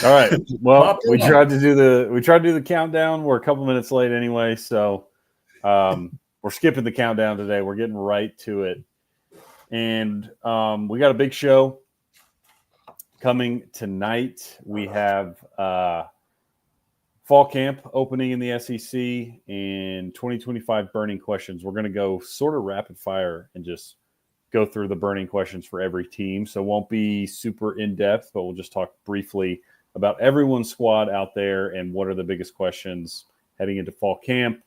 All right. Well, we on. tried to do the countdown. We're a couple minutes late anyway, so we're skipping the countdown today. We're getting right to it, and we got a big show coming tonight. We have fall camp opening in the SEC and 2025 burning questions. We're going to go sort of rapid fire and just go through the burning questions for every team. So it won't be super in-depth, but we'll just talk briefly about everyone's squad out there and what are the biggest questions heading into fall camp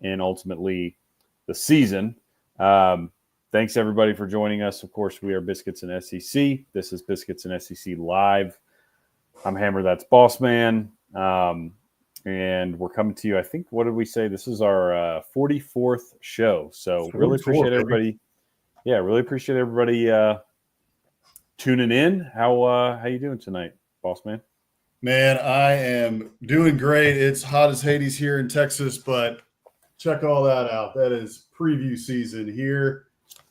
and ultimately the season. Thanks, everybody, for joining us. Of course, we are Biscuits and SEC. This is Biscuits and SEC Live. I'm Hammer, that's Boss Man. And we're coming to you, I think, what did we say? This is our 44th show. So really appreciate everybody. Yeah, really appreciate everybody tuning in. How you doing tonight, Boss Man? Man, I am doing great. It's hot as Hades here in Texas, but check all that out. That is preview season here.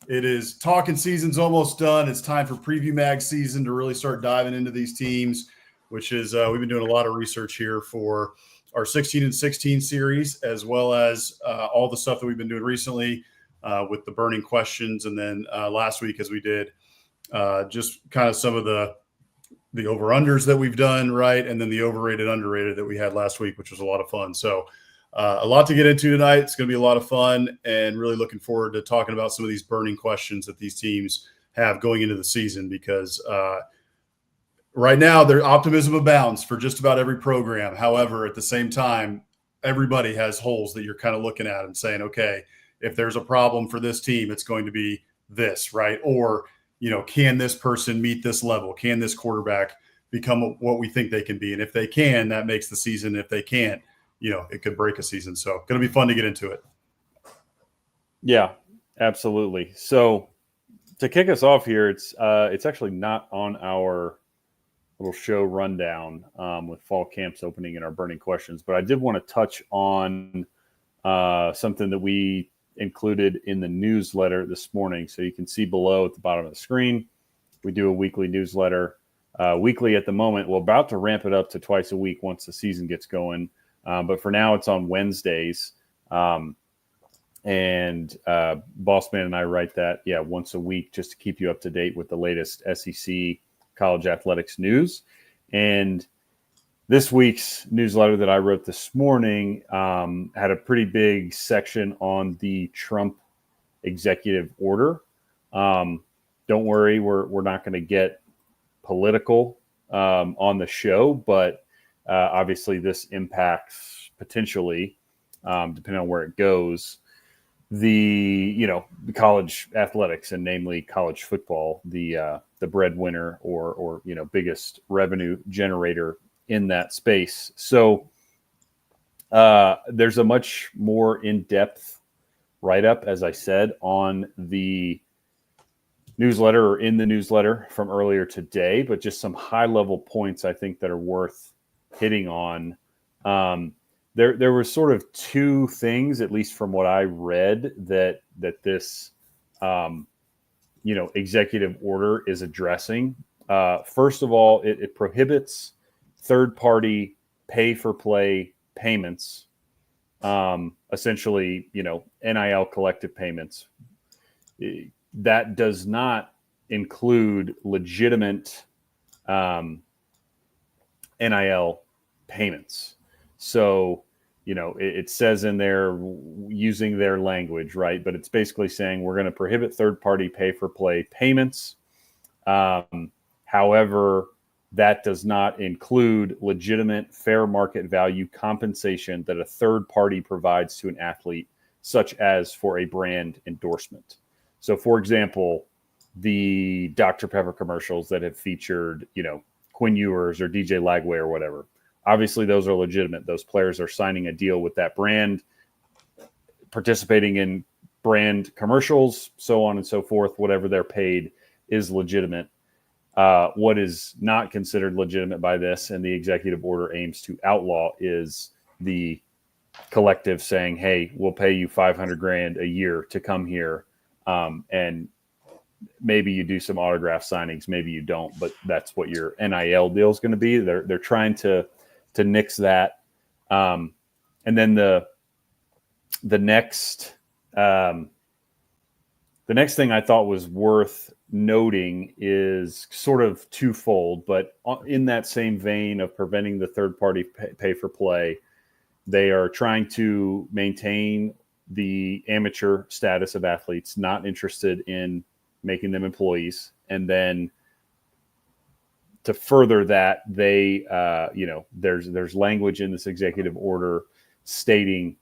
It is talking season's almost done. It's time for preview mag season to really start diving into these teams, which is we've been doing a lot of research here for our 16 and 16 series, as well as all the stuff that we've been doing recently with the burning questions. And then last week, as we did just kind of some of the over-unders that we've done, right? And then the overrated, underrated that we had last week, which was a lot of fun. So a lot to get into tonight. It's going to be a lot of fun and really looking forward to talking about some of these burning questions that these teams have going into the season because right now their optimism abounds for just about every program. However, at the same time, everybody has holes that you're kind of looking at and saying, okay, if there's a problem for this team, it's going to be this, right? Or, can this person meet this level? Can this quarterback become what we think they can be? And if they can, that makes the season. If they can't, it could break a season. So going to be fun to get into it. Yeah, absolutely. So to kick us off here, it's actually not on our little show rundown with fall camps opening and our burning questions, but I did want to touch on something that we included in the newsletter this morning. So you can see below at the bottom of the screen, we do a weekly newsletter. Weekly at the moment, we're about to ramp it up to twice a week once the season gets going. But for now, it's on Wednesdays. And Boss Man and I write that, once a week just to keep you up to date with the latest SEC college athletics news. And this week's newsletter that I wrote this morning had a pretty big section on the Trump executive order. Don't worry, we're not going to get political on the show, but obviously this impacts potentially, depending on where it goes, the college athletics and namely college football, the breadwinner or biggest revenue generator in that space. So there's a much more in-depth write-up, as I said, on the newsletter or in the newsletter from earlier today, but just some high-level points I think that are worth hitting on. There were sort of two things, at least from what I read, that this executive order is addressing. First of all, it prohibits third-party pay-for-play payments, essentially, NIL collective payments. That does not include legitimate NIL payments. So, it says in there using their language, right? But it's basically saying we're going to prohibit third-party pay-for-play payments. However, that does not include legitimate fair market value compensation that a third party provides to an athlete, such as for a brand endorsement. So, for example, the Dr. Pepper commercials that have featured, Quinn Ewers or DJ Lagway or whatever. Obviously, those are legitimate. Those players are signing a deal with that brand, participating in brand commercials, so on and so forth. Whatever they're paid is legitimate. What is not considered legitimate by this, and the executive order aims to outlaw, is the collective saying, "Hey, we'll pay you $500,000 a year to come here and maybe you do some autograph signings, maybe you don't, but that's what your NIL deal is going to be. They're trying to nix that. And then the next thing I thought was worth noting is sort of twofold, but in that same vein of preventing the third-party pay for play, they are trying to maintain the amateur status of athletes, not interested in making them employees. And then to further that, they, there's language in this executive order stating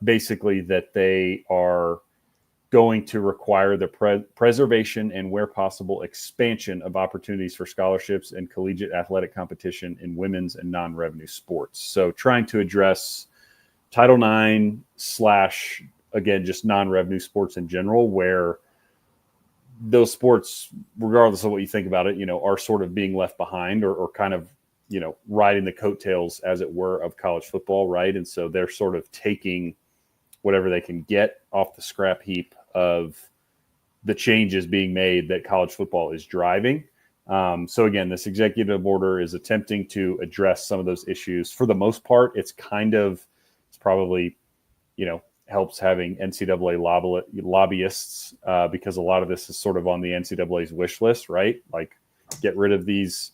basically that they are going to require the preservation and, where possible, expansion of opportunities for scholarships and collegiate athletic competition in women's and non-revenue sports. So trying to address Title IX / again, just non-revenue sports in general, where those sports, regardless of what you think about it, are sort of being left behind or kind of, riding the coattails, as it were, of college football, right? And so they're sort of taking whatever they can get off the scrap heap of the changes being made that college football is driving. So again, this executive order is attempting to address some of those issues. For the most part, it's probably, helps having NCAA lobbyists because a lot of this is sort of on the NCAA's wish list, right? Like, get rid of these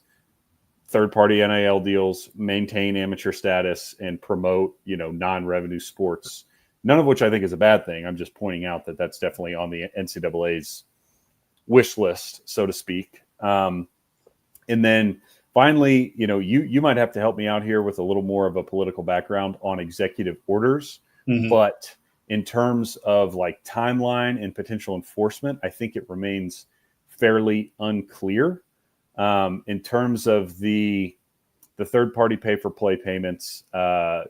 third-party NIL deals, maintain amateur status, and promote, non-revenue sports. None of which I think is a bad thing. I'm just pointing out that that's definitely on the NCAA's wish list, so to speak. And then finally, you might have to help me out here with a little more of a political background on executive orders. Mm-hmm. But in terms of like timeline and potential enforcement, I think it remains fairly unclear. In terms of the third-party pay-for-play payments,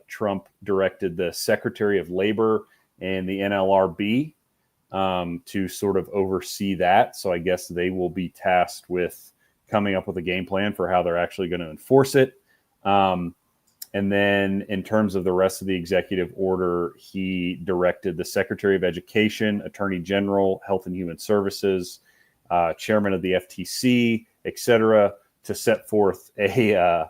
Trump directed the Secretary of Labor and the NLRB to sort of oversee that. So I guess they will be tasked with coming up with a game plan for how they're actually going to enforce it. And then in terms of the rest of the executive order, he directed the Secretary of Education, Attorney General, Health and Human Services, Chairman of the FTC, et cetera, to set forth a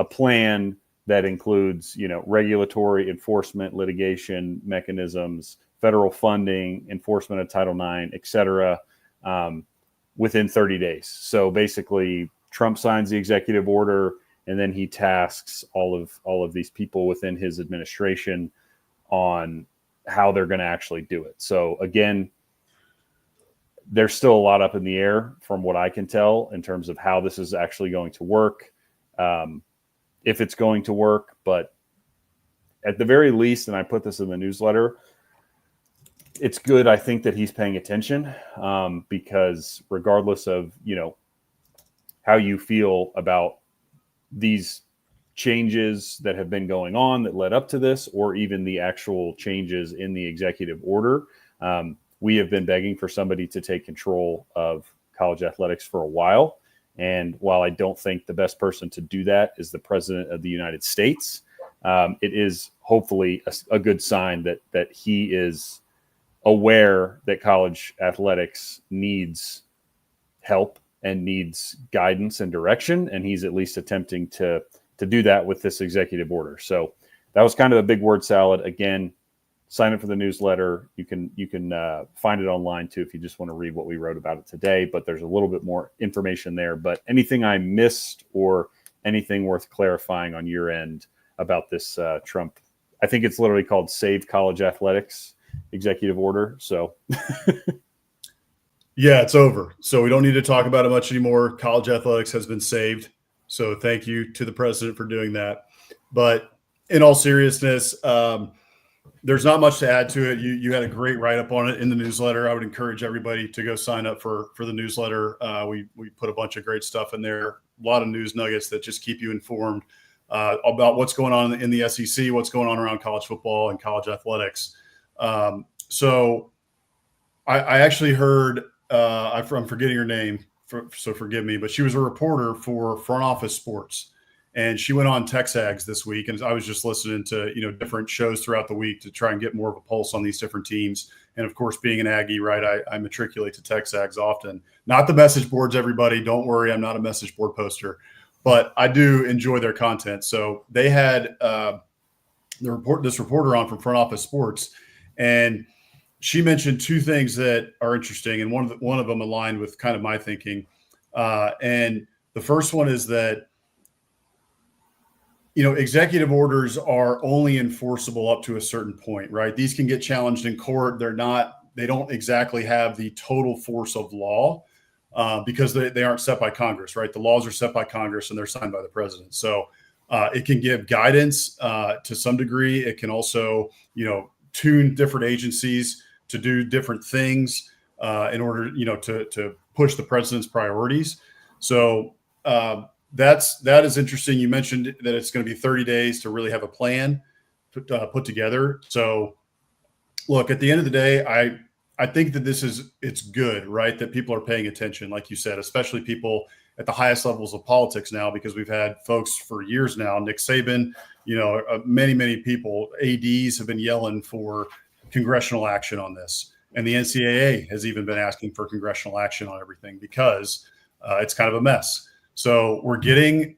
plan that includes, regulatory enforcement, litigation mechanisms, federal funding, enforcement of Title IX, et cetera, within 30 days. So basically, Trump signs the executive order, and then he tasks all of these people within his administration on how they're going to actually do it. So again, there's still a lot up in the air from what I can tell in terms of how this is actually going to work, if it's going to work. But at the very least, and I put this in the newsletter, it's good, I think, that he's paying attention because regardless of, how you feel about these changes that have been going on that led up to this, or even the actual changes in the executive order, we have been begging for somebody to take control of college athletics for a while. And while I don't think the best person to do that is the President of the United States, it is hopefully a good sign that he is aware that college athletics needs help and needs guidance and direction. And he's at least attempting to do that with this executive order. So that was kind of a big word salad. Again, sign up for the newsletter. You can find it online too if you just want to read what we wrote about it today. But there's a little bit more information there. But anything I missed or anything worth clarifying on your end about this Trump, I think it's literally called Save College Athletics executive order. So yeah, it's over. So we don't need to talk about it much anymore. College athletics has been saved. So thank you to the president for doing that. But in all seriousness, there's not much to add to it. You had a great write-up on it in the newsletter. I would encourage everybody to go sign up for the newsletter. We put a bunch of great stuff in there, a lot of news nuggets that just keep you informed about what's going on in the SEC, what's going on around college football and college athletics. So I actually heard, I'm forgetting her name, so forgive me, but she was a reporter for Front Office Sports. And she went on Texags this week, and I was just listening to different shows throughout the week to try and get more of a pulse on these different teams. And of course, being an Aggie, right, I matriculate to Texags often. Not the message boards, everybody. Don't worry, I'm not a message board poster, but I do enjoy their content. So they had this reporter on from Front Office Sports, and she mentioned two things that are interesting, and one of them aligned with kind of my thinking. And the first one is that executive orders are only enforceable up to a certain point, right? These can get challenged in court. They don't exactly have the total force of law because they aren't set by Congress, right? The laws are set by Congress and they're signed by the president. So it can give guidance to some degree. It can also, tune different agencies to do different things in order, to push the president's priorities. So that is interesting. You mentioned that it's going to be 30 days to really have a plan put together. So look, at the end of the day, I think that it's good, right? That people are paying attention, like you said, especially people at the highest levels of politics now, because we've had folks for years now, Nick Saban, many people, ADs have been yelling for congressional action on this. And the NCAA has even been asking for congressional action on everything because it's kind of a mess. So we're getting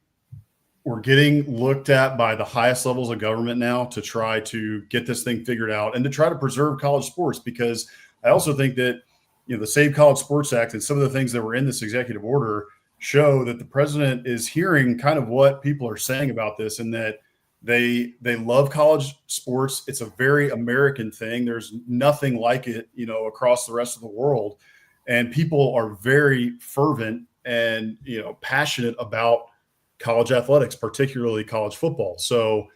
looked at by the highest levels of government now to try to get this thing figured out and to try to preserve college sports, because I also think that the Save College Sports Act and some of the things that were in this executive order show that the president is hearing kind of what people are saying about this, and that they love college sports. It's a very American thing. There's nothing like it, across the rest of the world, and people are very fervent and passionate about college athletics, particularly college football. So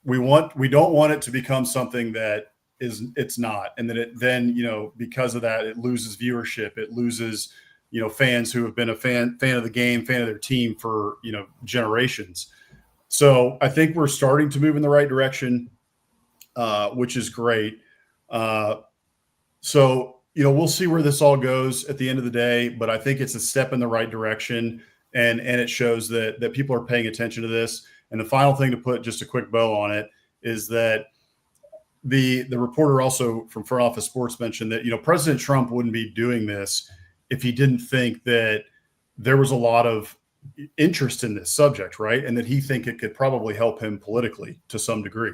we don't want it to become something that it's not, and then because of that it loses viewership, it loses fans who have been a fan of the game, fan of their team for generations. So I think we're starting to move in the right direction, which is great. So we'll see where this all goes at the end of the day, but I think it's a step in the right direction, and it shows that people are paying attention to this. And the final thing, to put just a quick bow on it, is that the reporter also from Front Office Sports mentioned that President Trump wouldn't be doing this if he didn't think that there was a lot of interest in this subject, right? And that he think it could probably help him politically to some degree.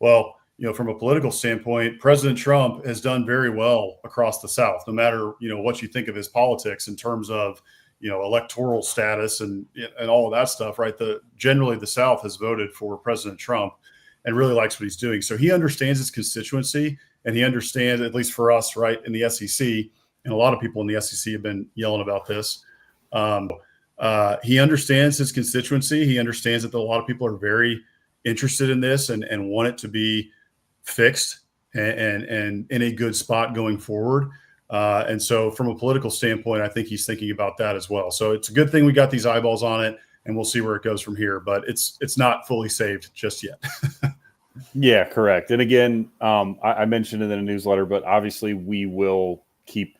Well, from a political standpoint, President Trump has done very well across the South, no matter, what you think of his politics in terms of, electoral status and all of that stuff, right? Generally the South has voted for President Trump and really likes what he's doing. So he understands his constituency, and he understands, at least for us, right, in the SEC, and a lot of people in the SEC have been yelling about this. He understands his constituency. He understands that a lot of people are very interested in this and want it to be fixed and in a good spot going forward. And so from a political standpoint, I think he's thinking about that as well. So it's a good thing we got these eyeballs on it, and we'll see where it goes from here. But it's not fully saved just yet. Yeah, correct. And again, I mentioned it in a newsletter, but obviously we will keep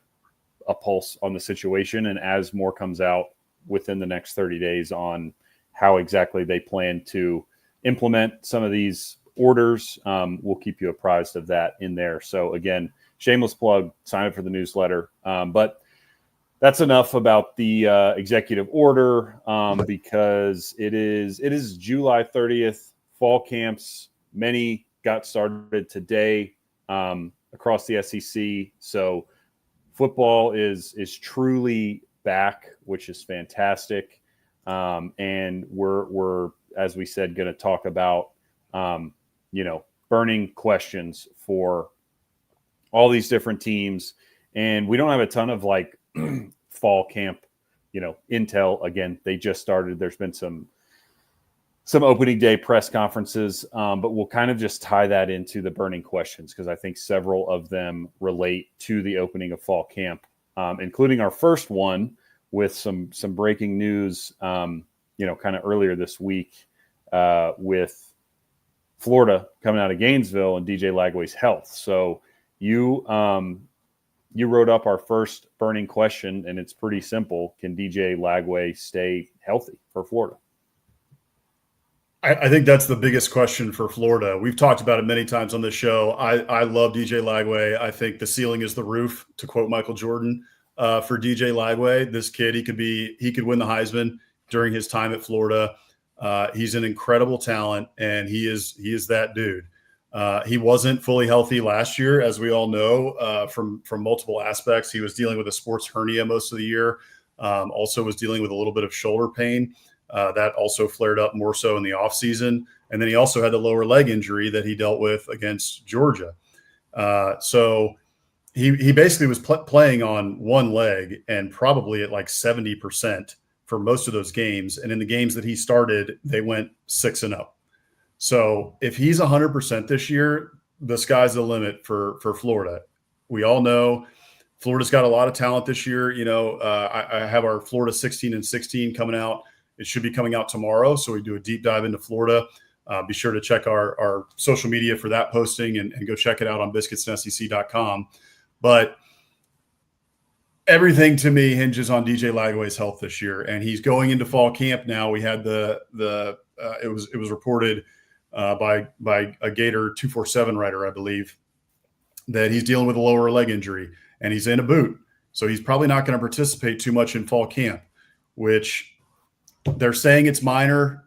a pulse on the situation. And as more comes out within the next 30 days on how exactly they plan to implement some of these orders, we'll keep you apprised of that in there. So again, shameless plug, sign up for the newsletter. But that's enough about the executive order, because it is July 30th, fall camps. Many got started today across the SEC. So football is truly back, which is fantastic. And we're, as we said, going to talk about, burning questions for all these different teams. And we don't have a ton of fall camp, intel. Again, they just started. There's been some opening day press conferences, but we'll kind of just tie that into the burning questions, because I think several of them relate to the opening of fall camp, including our first one with some breaking news, kind of earlier this week with Florida coming out of Gainesville and DJ Lagway's health. So you wrote up our first burning question, and it's pretty simple. Can DJ Lagway stay healthy for Florida? I think that's the biggest question for Florida. We've talked about it many times on this show. I love DJ Lagway. I think the ceiling is the roof, to quote Michael Jordan. For DJ Lagway, this kid, he could win the Heisman during his time at Florida. He's an incredible talent, and he is that dude. He wasn't fully healthy last year, as we all know, from multiple aspects. He was dealing with a sports hernia most of the year. Also was dealing with a little bit of shoulder pain. That also flared up more so in the offseason. And then he also had the lower leg injury that he dealt with against Georgia. So he basically was playing on one leg and probably at like 70% for most of those games. And in the games that he started, they went 6-0. So if he's 100% this year, the sky's the limit for Florida. We all know Florida's got a lot of talent this year. I have our Florida 16-16 coming out. It should be coming out tomorrow. So we do a deep dive into Florida. Be sure to check our social media for that posting and go check it out on biscuitssec.com. But everything to me hinges on DJ Lagway's health this year. And he's going into fall camp now. We had it was reported by a Gator 247 writer, I believe, that he's dealing with a lower leg injury and he's in a boot. So he's probably not going to participate too much in fall camp, which they're saying it's minor.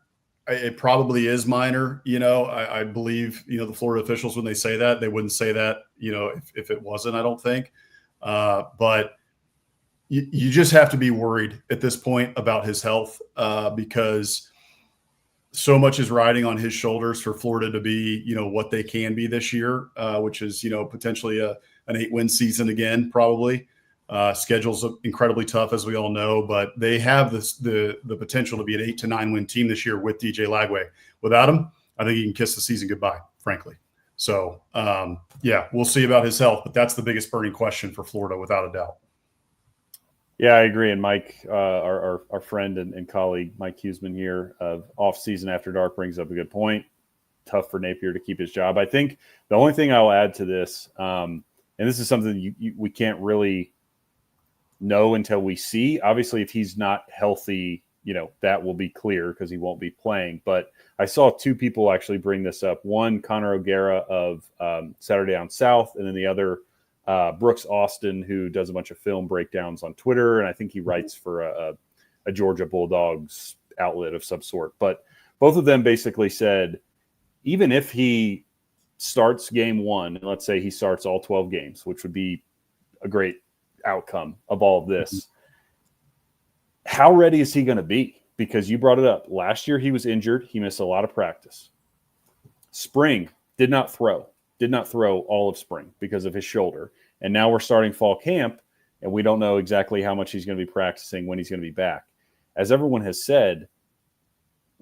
It probably is minor. I believe, the Florida officials, when they say that, they wouldn't say that, if it wasn't, I don't think. But you just have to be worried at this point about his health because so much is riding on his shoulders for Florida to be, what they can be this year, which is, potentially an 8-win season again, probably. Schedule's incredibly tough, as we all know, but they have the potential to be an 8 to 9 win team this year with DJ Lagway. Without him, I think he can kiss the season goodbye, frankly. So, we'll see about his health, but that's the biggest burning question for Florida, without a doubt. Yeah, I agree. And Mike, our friend and colleague, Mike Huseman here of Off Season After Dark, brings up a good point. Tough for Napier to keep his job. I think the only thing I'll add to this, and this is something we can't really know until we see. Obviously, if he's not healthy, that will be clear because he won't be playing. But I saw two people actually bring this up. One, Connor O'Gara of Saturday Down South, and then the other, Brooks Austin, who does a bunch of film breakdowns on Twitter, and I think he writes for a Georgia Bulldogs outlet of some sort. But both of them basically said, even if he starts game one, and let's say he starts all 12 games, which would be a great outcome of all of this, how ready is he going to be? Because you brought it up. Last year he was injured. He missed a lot of practice. Spring did not throw all of spring because of his shoulder. And now we're starting fall camp, and we don't know exactly how much he's going to be practicing, when he's going to be back. As everyone has said,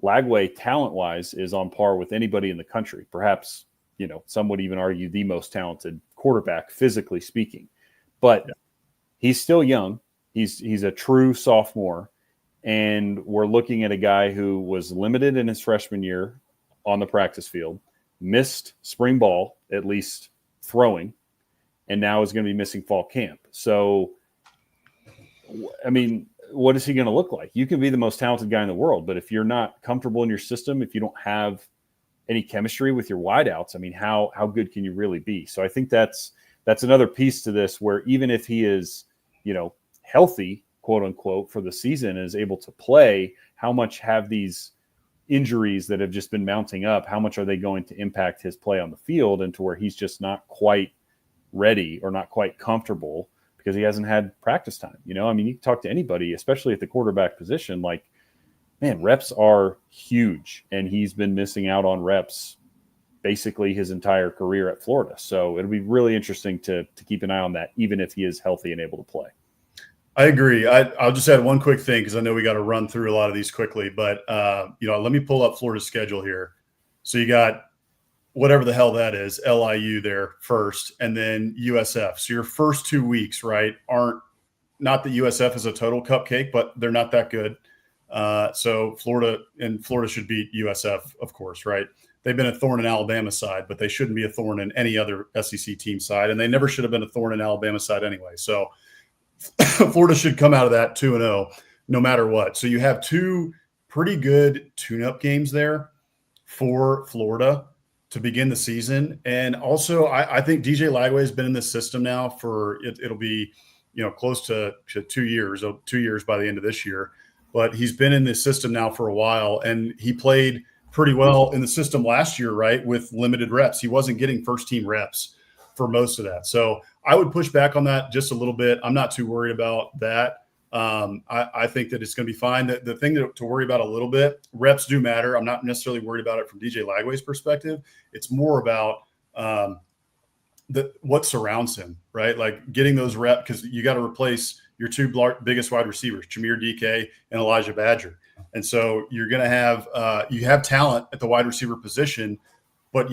Lagway, talent-wise, is on par with anybody in the country. Perhaps, some would even argue the most talented quarterback, physically speaking. But he's still young. He's a true sophomore. And we're looking at a guy who was limited in his freshman year on the practice field, missed spring ball, at least throwing, and now is going to be missing fall camp. So, I mean, what is he going to look like? You can be the most talented guy in the world, but if you're not comfortable in your system, if you don't have any chemistry with your wideouts, I mean, how good can you really be? So I think that's another piece to this, where even if he is, healthy, quote unquote, for the season, and is able to play, how much have these injuries that have just been mounting up, how much are they going to impact his play on the field, and to where he's just not quite ready or not quite comfortable because he hasn't had practice time? You can talk to anybody, especially at the quarterback position, like, man, reps are huge, and he's been missing out on reps basically his entire career at Florida. So it'll be really interesting to keep an eye on that, even if he is healthy and able to play. I agree. I'll just add one quick thing, because I know we got to run through a lot of these quickly, but let me pull up Florida's schedule here. So you got whatever the hell that is, LIU there first, and then USF. So your first 2 weeks, right, aren't, not that USF is a total cupcake, but they're not that good. So Florida should beat USF, of course, right? They've been a thorn in Alabama's side, but they shouldn't be a thorn in any other SEC team side, and they never should have been a thorn in Alabama's side anyway. So Florida should come out of that 2-0 no matter what. So you have two pretty good tune-up games there. for Florida to begin the season. And also, I think DJ Lagway has been in this system now for it'll be, close to 2 years, 2 years by the end of this year. But he's been in this system now for a while, and he played pretty well in the system last year, right, with limited reps. He wasn't getting first-team reps for most of that. So I would push back on that just a little bit. I'm not too worried about that. I think that it's going to be fine. The thing to worry about a little bit, reps do matter. I'm not necessarily worried about it from DJ Lagway's perspective. It's more about what surrounds him, right? Like getting those reps, because you got to replace your two biggest wide receivers, Jameer DK and Elijah Badger. And so you're going to have you have talent at the wide receiver position, but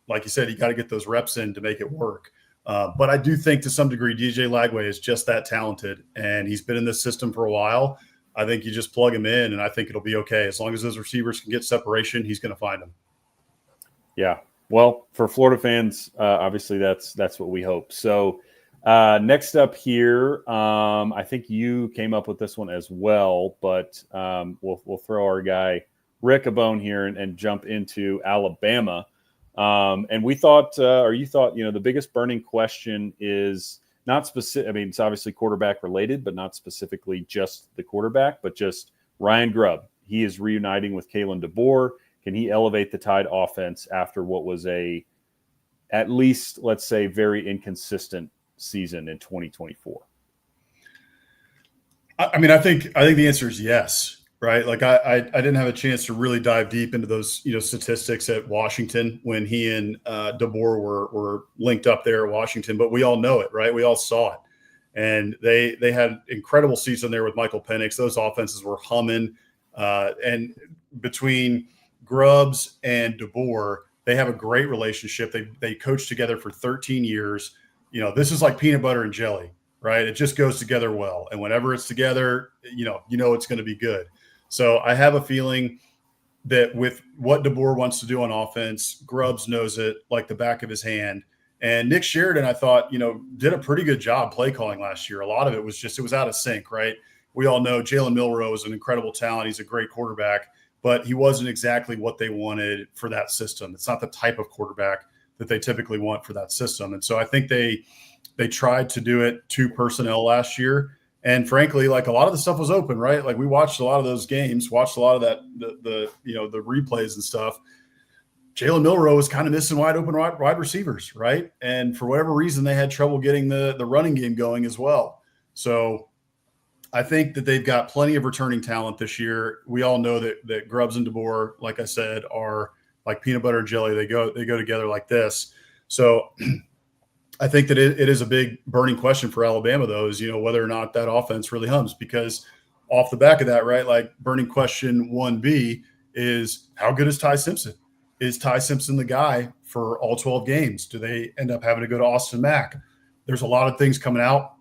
like you said, you got to get those reps in to make it work. But I do think to some degree DJ Lagway is just that talented, and he's been in this system for a while. I think you just plug him in, and I think it'll be okay. As long as those receivers can get separation, he's going to find them. Yeah. Well, for Florida fans, obviously that's what we hope. So next up here, I think you came up with this one as well, but we'll throw our guy Rick a bone here and jump into Alabama. And we thought, you thought, the biggest burning question is not specific. I mean, it's obviously quarterback related, but not specifically just the quarterback, but just Ryan Grubb. He is reuniting with Kalen DeBoer. Can he elevate the Tide offense after what was at least, let's say, very inconsistent season in 2024? I mean, I think the answer is yes. Right. Like I didn't have a chance to really dive deep into those, statistics at Washington when he and DeBoer were linked up there at Washington, but we all know it, right? We all saw it. And they had incredible season there with Michael Penix. Those offenses were humming. And between Grubbs and DeBoer, they have a great relationship. They coached together for 13 years. This is like peanut butter and jelly, right? It just goes together well. And whenever it's together, it's going to be good. So I have a feeling that with what DeBoer wants to do on offense, Grubbs knows it like the back of his hand. And Nick Sheridan, I thought, did a pretty good job play calling last year. A lot of it was out of sync, right? We all know Jalen Milroe is an incredible talent. He's a great quarterback, but he wasn't exactly what they wanted for that system. It's not the type of quarterback that they typically want for that system. And so I think they tried to do it 2 personnel last year. And frankly, like a lot of the stuff was open, right? Like we watched a lot of those games, watched a lot of that, the replays and stuff. Jalen Milroe was kind of missing wide open wide receivers, right? And for whatever reason, they had trouble getting the running game going as well. So I think that they've got plenty of returning talent this year. We all know that Grubbs and DeBoer, like I said, are like peanut butter and jelly. They go together like this. So I think that it is a big burning question for Alabama, though, is, whether or not that offense really hums, because off the back of that, right, like burning question 1B is how good is Ty Simpson? Is Ty Simpson the guy for all 12 games? Do they end up having to go to Austin Mack? There's a lot of things coming out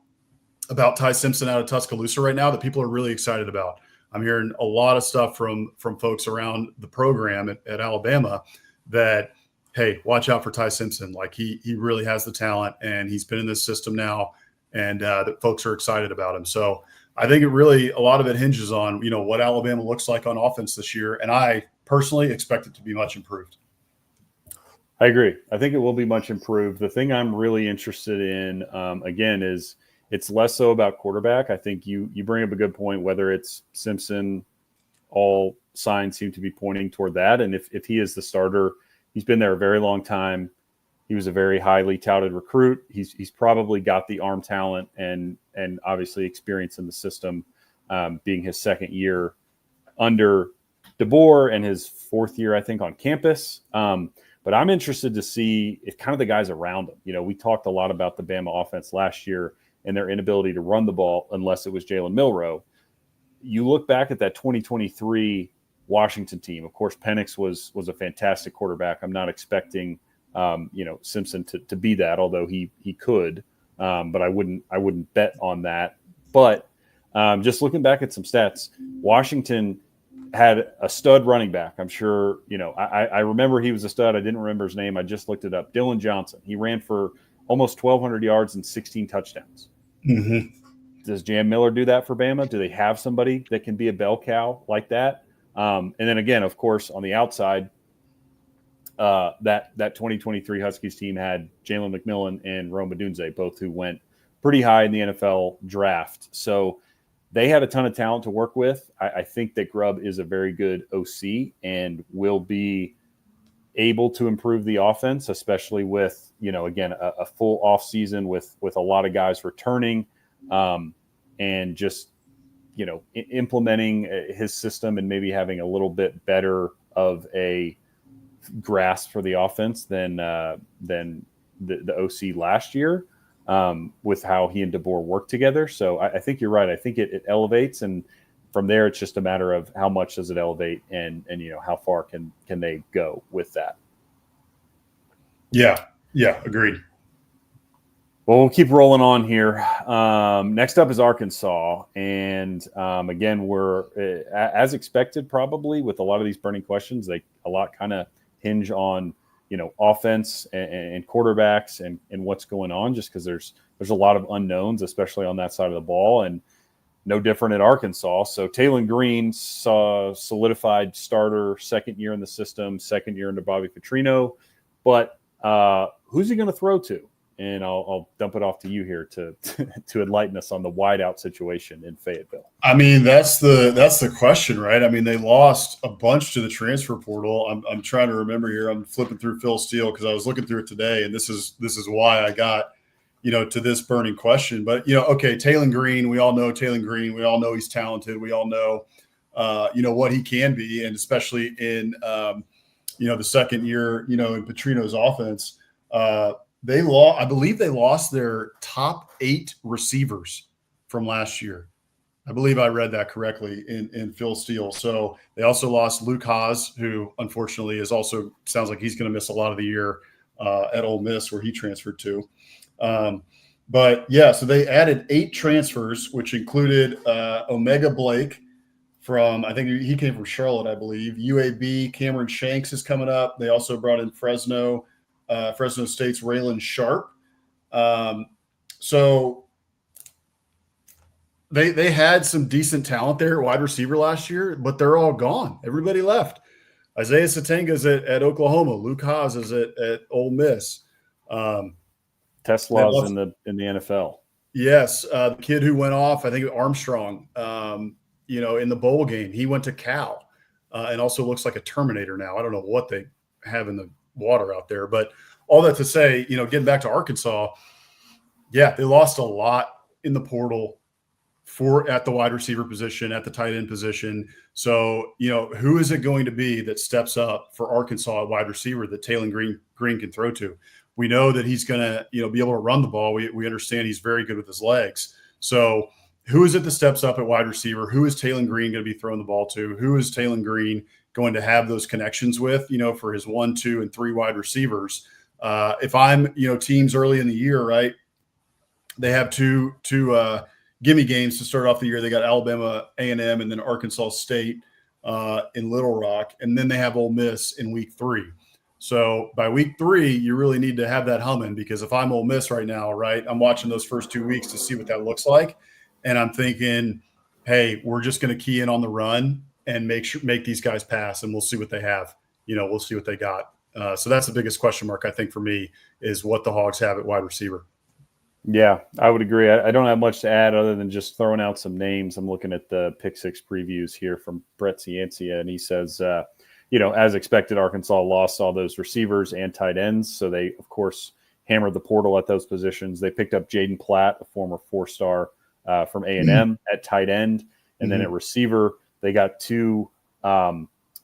about Ty Simpson out of Tuscaloosa right now that people are really excited about. I'm hearing a lot of stuff from folks around the program at Alabama that, hey, watch out for Ty Simpson. Like he really has the talent, and he's been in this system now, and that folks are excited about him. So I think a lot of it hinges on, what Alabama looks like on offense this year. And I personally expect it to be much improved. I agree. I think it will be much improved. The thing I'm really interested in, again, is it's less so about quarterback. I think you bring up a good point, whether it's Simpson, all signs seem to be pointing toward that. And if he is the starter, he's been there a very long time. He was a very highly touted recruit. He's probably got the arm talent and obviously experience in the system, being his second year under DeBoer and his 4th year, I think, on campus. But I'm interested to see if kind of the guys around him. We talked a lot about the Bama offense last year and their inability to run the ball unless it was Jalen Milroe. You look back at that 2023 Washington team. Of course, Penix was a fantastic quarterback. I'm not expecting Simpson to be that, although he could, but I wouldn't bet on that. But just looking back at some stats, Washington had a stud running back. I'm sure, I remember he was a stud. I didn't remember his name. I just looked it up. Dylan Johnson. He ran for almost 1,200 yards and 16 touchdowns. Mm-hmm. Does Jam Miller do that for Bama? Do they have somebody that can be a bell cow like that? And then again, of course, on the outside, that 2023 Huskies team had Jalen McMillan and Rome Odunze, both who went pretty high in the NFL draft. So they had a ton of talent to work with. I think that Grubb is a very good OC and will be able to improve the offense, especially with, again, a full off season with a lot of guys returning, and just, implementing his system and maybe having a little bit better of a grasp for the offense than the OC last year, with how he and DeBoer work together. So I think you're right. I think it elevates, and from there, it's just a matter of how much does it elevate, and how far can they go with that. Yeah, agreed. Well, we'll keep rolling on here. Next up is Arkansas, and again, we're as expected, probably with a lot of these burning questions. A lot kind of hinge on offense and quarterbacks and what's going on, just because there's a lot of unknowns, especially on that side of the ball, and no different at Arkansas. So Taylon Green saw solidified starter, second year in the system, second year under Bobby Petrino, but who's he going to throw to? And I'll dump it off to you here to enlighten us on the wideout situation in Fayetteville. I mean, that's the question, right? I mean, they lost a bunch to the transfer portal. I'm trying to remember here. I'm flipping through Phil Steele because I was looking through it today, and this is why I got to this burning question. But okay, Taylon Green. We all know Taylon Green. We all know he's talented. We all know what he can be, and especially in the second year in Petrino's offense. I believe they lost their top 8 receivers from last year. I believe I read that correctly in Phil Steele. So they also lost Luke Haas, who unfortunately sounds like he's going to miss a lot of the year at Ole Miss, where he transferred to. But yeah, so they added 8 transfers, which included Omega Blake I think he came from Charlotte, I believe. UAB, Cameron Shanks is coming up. They also brought in Fresno State's Raylan Sharp. So they had some decent talent there at wide receiver last year, but they're all gone. Everybody left. Isaiah Satenga's at Oklahoma. Luke Haas is at Ole Miss. Tesla's in the NFL. Yes, the kid who went off, I think Armstrong, in the bowl game, he went to Cal, and also looks like a Terminator now. I don't know what they have in the water out there, but all that to say, getting back to Arkansas, yeah, they lost a lot in the portal at the wide receiver position, at the tight end position. So, who is it going to be that steps up for Arkansas at wide receiver that Taylon Green can throw to? We know that he's going to, be able to run the ball. We understand he's very good with his legs. So who is it that steps up at wide receiver? Who is Taylon Green going to be throwing the ball to? Who is Taylon Green going to have those connections with, for his 1, 2, and 3 wide receivers? If I'm, teams early in the year, right, they have two gimme games to start off the year. They got Alabama A&M and then Arkansas State in Little Rock. And then they have Ole Miss in week 3. So by week 3, you really need to have that humming, because if I'm Ole Miss right now, right, I'm watching those first 2 weeks to see what that looks like. And I'm thinking, hey, we're just going to key in on the run and make these guys pass, and we'll see what they have. We'll see what they got. So that's the biggest question mark, I think, for me, is what the Hogs have at wide receiver. Yeah, I would agree. I don't have much to add other than just throwing out some names. I'm looking at the Pick 6 previews here from Brett Ciancia, and he says, as expected, Arkansas lost all those receivers and tight ends. So they, of course, hammered the portal at those positions. They picked up Jaden Platt, a former 4-star from A&M at tight end. And then at receiver, they got 2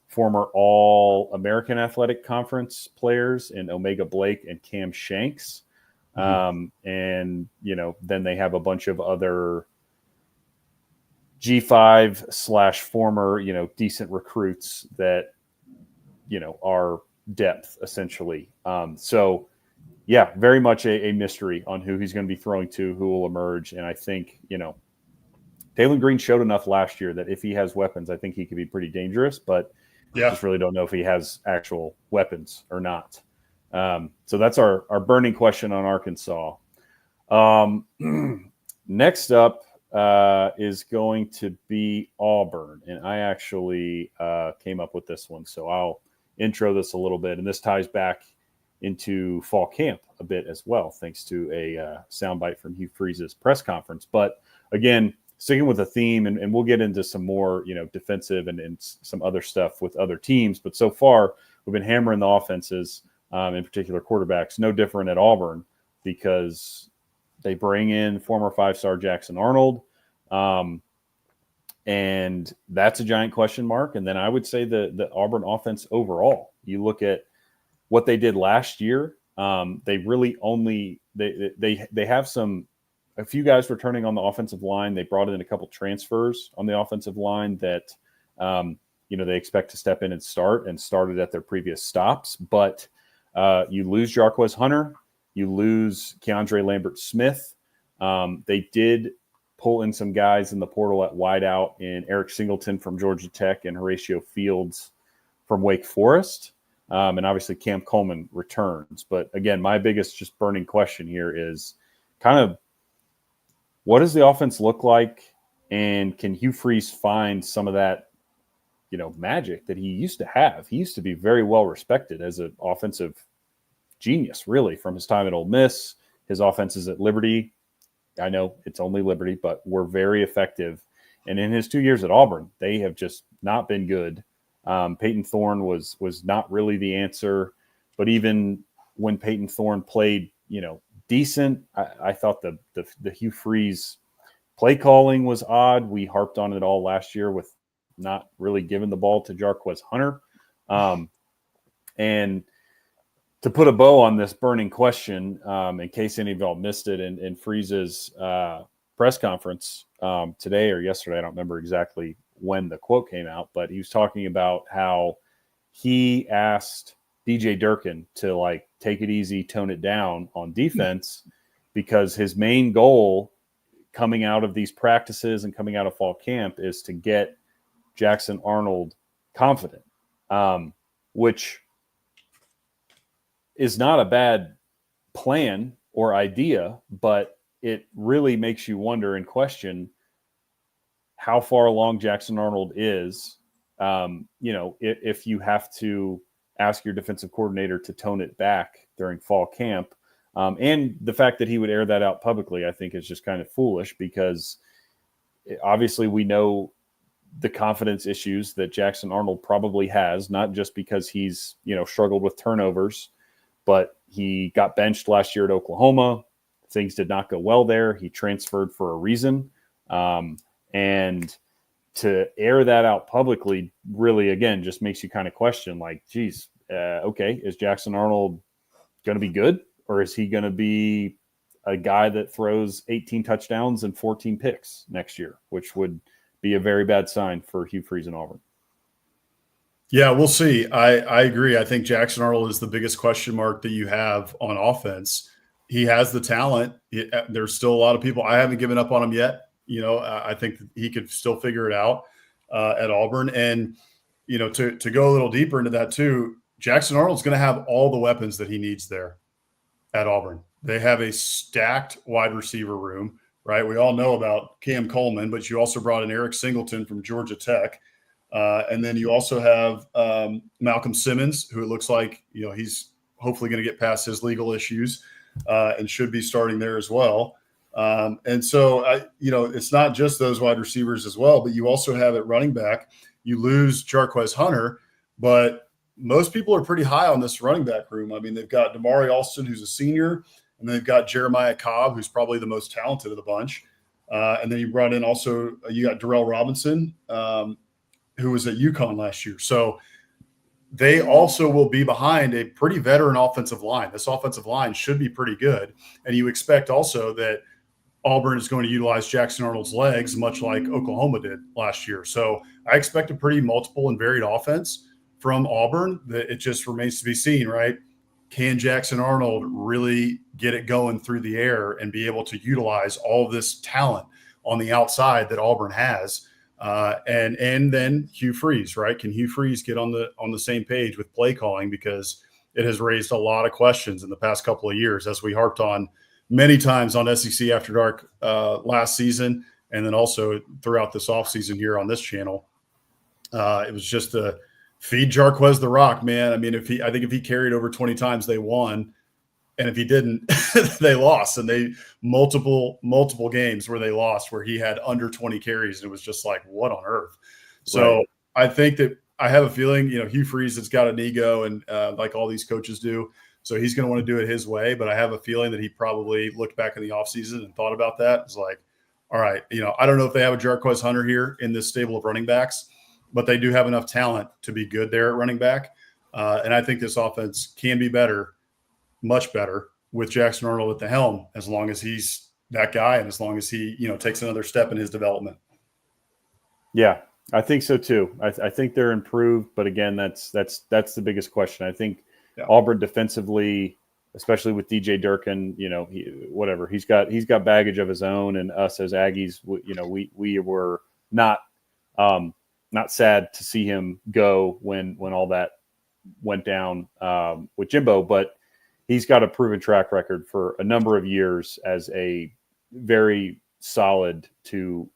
former All-American Athletic Conference players in Omega Blake and Cam Shanks. And, then they have a bunch of other G5 / former, decent recruits that, are depth essentially. So yeah, very much a mystery on who he's going to be throwing to, who will emerge. And I think, Taylon Green showed enough last year that if he has weapons, I think he could be pretty dangerous, but just really don't know if he has actual weapons or not. So that's our burning question on Arkansas. Next up is going to be Auburn. And I actually came up with this one, so I'll intro this a little bit, and this ties back into fall camp a bit as well, thanks to a soundbite from Hugh Freeze's press conference. But again, sticking with the theme, and we'll get into some more, defensive and some other stuff with other teams. But so far, we've been hammering the offenses, in particular quarterbacks. No different at Auburn, because they bring in former 5-star Jackson Arnold, and that's a giant question mark. And then I would say the Auburn offense overall. You look at what they did last year. They really only they have a few guys returning on the offensive line. They brought in a couple transfers on the offensive line that they expect to step in and started at their previous stops. But you lose Jarquez Hunter, you lose Keandre Lambert-Smith. They did pull in some guys in the portal at wideout in Eric Singleton from Georgia Tech and Horatio Fields from Wake Forest. And obviously Cam Coleman returns. But again, my biggest just burning question here is kind of, what does the offense look like? And can Hugh Freeze find some of that, magic that he used to have? He used to be very well respected as an offensive genius, really, from his time at Ole Miss. His offenses at Liberty, I know it's only Liberty, but were very effective. And in his 2 years at Auburn, they have just not been good. Peyton Thorne was not really the answer, but even when Peyton Thorne played, decent, I thought the Hugh Freeze play calling was odd. We harped on it all last year with not really giving the ball to Jarquez Hunter. And to put a bow on this burning question, in case any of y'all missed it in Freeze's press conference today or yesterday, I don't remember exactly when the quote came out, but he was talking about how he asked DJ Durkin to take it easy, tone it down on defense, because his main goal coming out of these practices and coming out of fall camp is to get Jackson Arnold confident, which is not a bad plan or idea, but it really makes you wonder and question how far along Jackson Arnold is. If you have to ask your defensive coordinator to tone it back during fall camp, and the fact that he would air that out publicly, I think is just kind of foolish, because obviously we know the confidence issues that Jackson Arnold probably has, not just because he's, struggled with turnovers, but he got benched last year at Oklahoma. Things did not go well there. He transferred for a reason. And to air that out publicly really, again, just makes you kind of question, okay, is Jackson Arnold going to be good? Or is he going to be a guy that throws 18 touchdowns and 14 picks next year, which would be a very bad sign for Hugh Freeze and Auburn? Yeah, we'll see. I agree. I think Jackson Arnold is the biggest question mark that you have on offense. He has the talent. There's still a lot of people. I haven't given up on him yet. I think he could still figure it out at Auburn. And, to go a little deeper into that too, Jackson Arnold's going to have all the weapons that he needs there at Auburn. They have a stacked wide receiver room, right? We all know about Cam Coleman, but you also brought in Eric Singleton from Georgia Tech. And then you also have Malcolm Simmons, who it looks like, he's hopefully going to get past his legal issues and should be starting there as well. And so, it's not just those wide receivers as well, but you also have at running back, you lose Jarquez Hunter, but most people are pretty high on this running back room. I mean, they've got Damari Alston, who's a senior, and they've got Jeremiah Cobb, who's probably the most talented of the bunch. And then you brought in also, you got Darrell Robinson, who was at UConn last year. So they also will be behind a pretty veteran offensive line. This offensive line should be pretty good. And you expect also that Auburn is going to utilize Jackson Arnold's legs, much like Oklahoma did last year. So I expect a pretty multiple and varied offense from Auburn. That it just remains to be seen, right? Can Jackson Arnold really get it going through the air and be able to utilize all of this talent on the outside that Auburn has? And then Hugh Freeze, right? Can Hugh Freeze get on the same page with play calling? Because it has raised a lot of questions in the past couple of years, as we harped on many times on SEC After Dark last season, and then also throughout this offseason here on this channel. It was just feed Jarquez the rock, man. I mean, I think if he carried over 20 times, they won. And if he didn't, they lost. And they multiple games where they lost, where he had under 20 carries. And it was just like, what on earth? So Right. I think that I have a feeling, Hugh Freeze has got an ego, and like all these coaches do. So he's going to want to do it his way. But I have a feeling that he probably looked back in the offseason and thought about that. It's like, all right, I don't know if they have a Jarquez Hunter here in this stable of running backs, but they do have enough talent to be good there at running back. And I think this offense can be better, much better, with Jackson Arnold at the helm, as long as he's that guy and as long as he, takes another step in his development. Yeah, I think so too. I think they're improved, but again, that's the biggest question. I think Auburn defensively, especially with DJ Durkin, he's got baggage of his own, and us as Aggies, we were not sad to see him go when all that went down with Jimbo, but he's got a proven track record for a number of years as a very solid to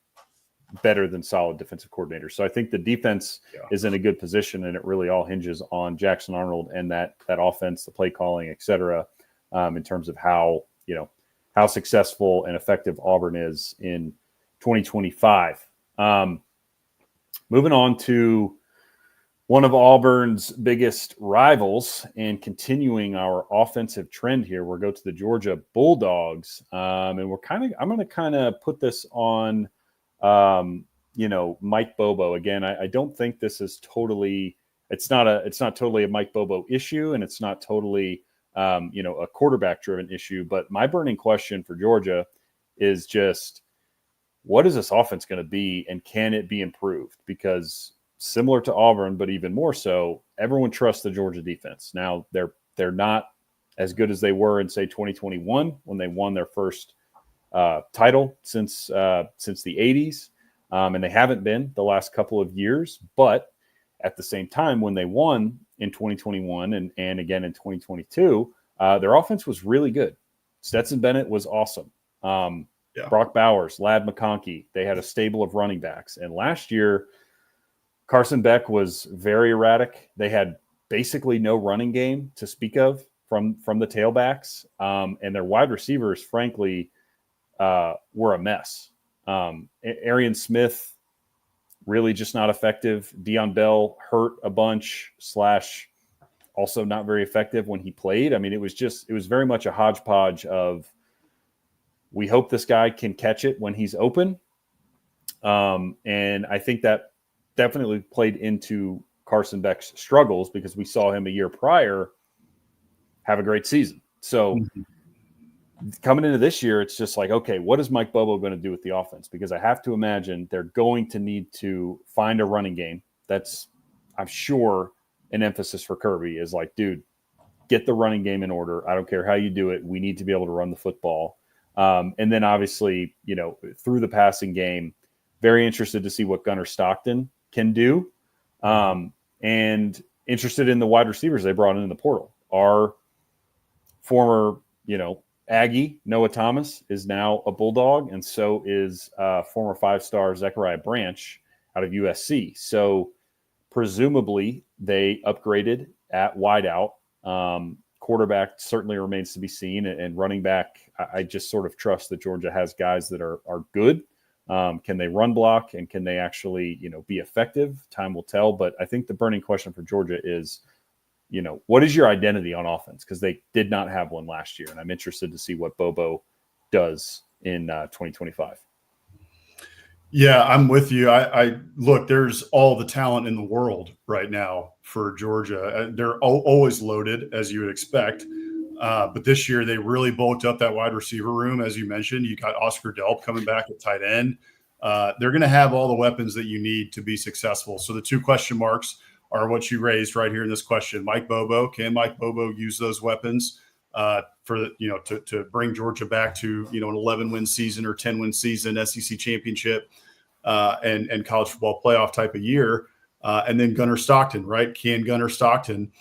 better than solid defensive coordinator. So I think the defense is in a good position, and it really all hinges on Jackson Arnold and that offense, the play calling, et cetera, in terms of how successful and effective Auburn is in 2025. Moving on to one of Auburn's biggest rivals, and continuing our offensive trend here, we'll go to the Georgia Bulldogs, and I'm going to kind of put this on, Mike Bobo again. I don't think this is totally. It's not totally a Mike Bobo issue, and it's not totally a quarterback-driven issue. But my burning question for Georgia is just, what is this offense going to be, and can it be improved? Because similar to Auburn, but even more so, everyone trusts the Georgia defense. Now, they're not as good as they were in, say, 2021 when they won their first title since the 80s, and they haven't been the last couple of years. But at the same time, when they won in 2021 and again in 2022, their offense was really good. Stetson Bennett was awesome. Brock Bowers, Ladd McConkey, they had a stable of running backs. And last year, Carson Beck was very erratic. They had basically no running game to speak of from the tailbacks, and their wide receivers, frankly, were a mess. Arian Smith, really just not effective. Deion Bell hurt a bunch / also not very effective when he played. I mean, it was very much a hodgepodge of, we hope this guy can catch it when he's open. And I think that definitely played into Carson Beck's struggles, because we saw him a year prior have a great season. So coming into this year, it's just like, okay, what is Mike Bobo going to do with the offense? Because I have to imagine they're going to need to find a running game. That's, I'm sure, an emphasis for Kirby is like, dude, get the running game in order. I don't care how you do it. We need to be able to run the football. And then obviously, through the passing game, very interested to see what Gunnar Stockton can do. And interested in the wide receivers they brought in the portal. Our former, Aggie, Noah Thomas, is now a Bulldog, and so is former 5-star Zechariah Branch out of USC. So presumably they upgraded at wideout. Quarterback certainly remains to be seen, and running back, I just sort of trust that Georgia has guys that are good. Can they run block, and can they actually, be effective? Time will tell. But I think the burning question for Georgia is, what is your identity on offense? Because they did not have one last year, and I'm interested to see what Bobo does in 2025. Yeah, I'm with you. I look, there's all the talent in the world right now for Georgia. They're always loaded, as you would expect. But this year they really bulked up that wide receiver room. As you mentioned, you got Oscar Delp coming back at tight end. They're going to have all the weapons that you need to be successful. So the two question marks are what you raised right here in this question. Mike Bobo, can Mike Bobo use those weapons to bring Georgia back to, an 11-win season or 10-win season, SEC championship, and college football playoff type of year? And then Gunnar Stockton, right? Can Gunnar Stockton,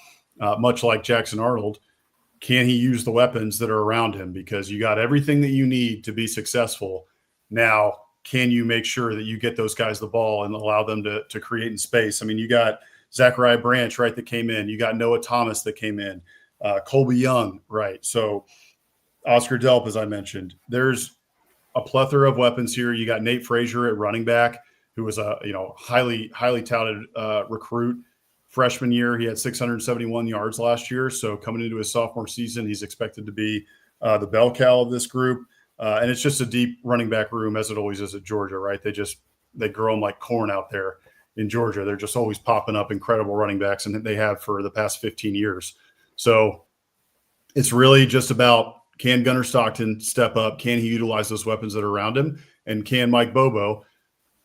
much like Jackson Arnold, can he use the weapons that are around him? Because you got everything that you need to be successful. Now, can you make sure that you get those guys the ball and allow them to create in space? I mean, you got Zachariah Branch, right, that came in. You got Noah Thomas that came in. Colby Young, right? So Oscar Delp, as I mentioned. There's a plethora of weapons here. You got Nate Frazier at running back, who was a highly touted recruit. Freshman year, he had 671 yards last year. So coming into his sophomore season, he's expected to be the bell cow of this group. And it's just a deep running back room, as it always is at Georgia, right? They grow them like corn out there in Georgia. They're just always popping up incredible running backs, and they have for the past 15 years. So it's really just about, can Gunnar Stockton step up? Can he utilize those weapons that are around him? And can Mike Bobo,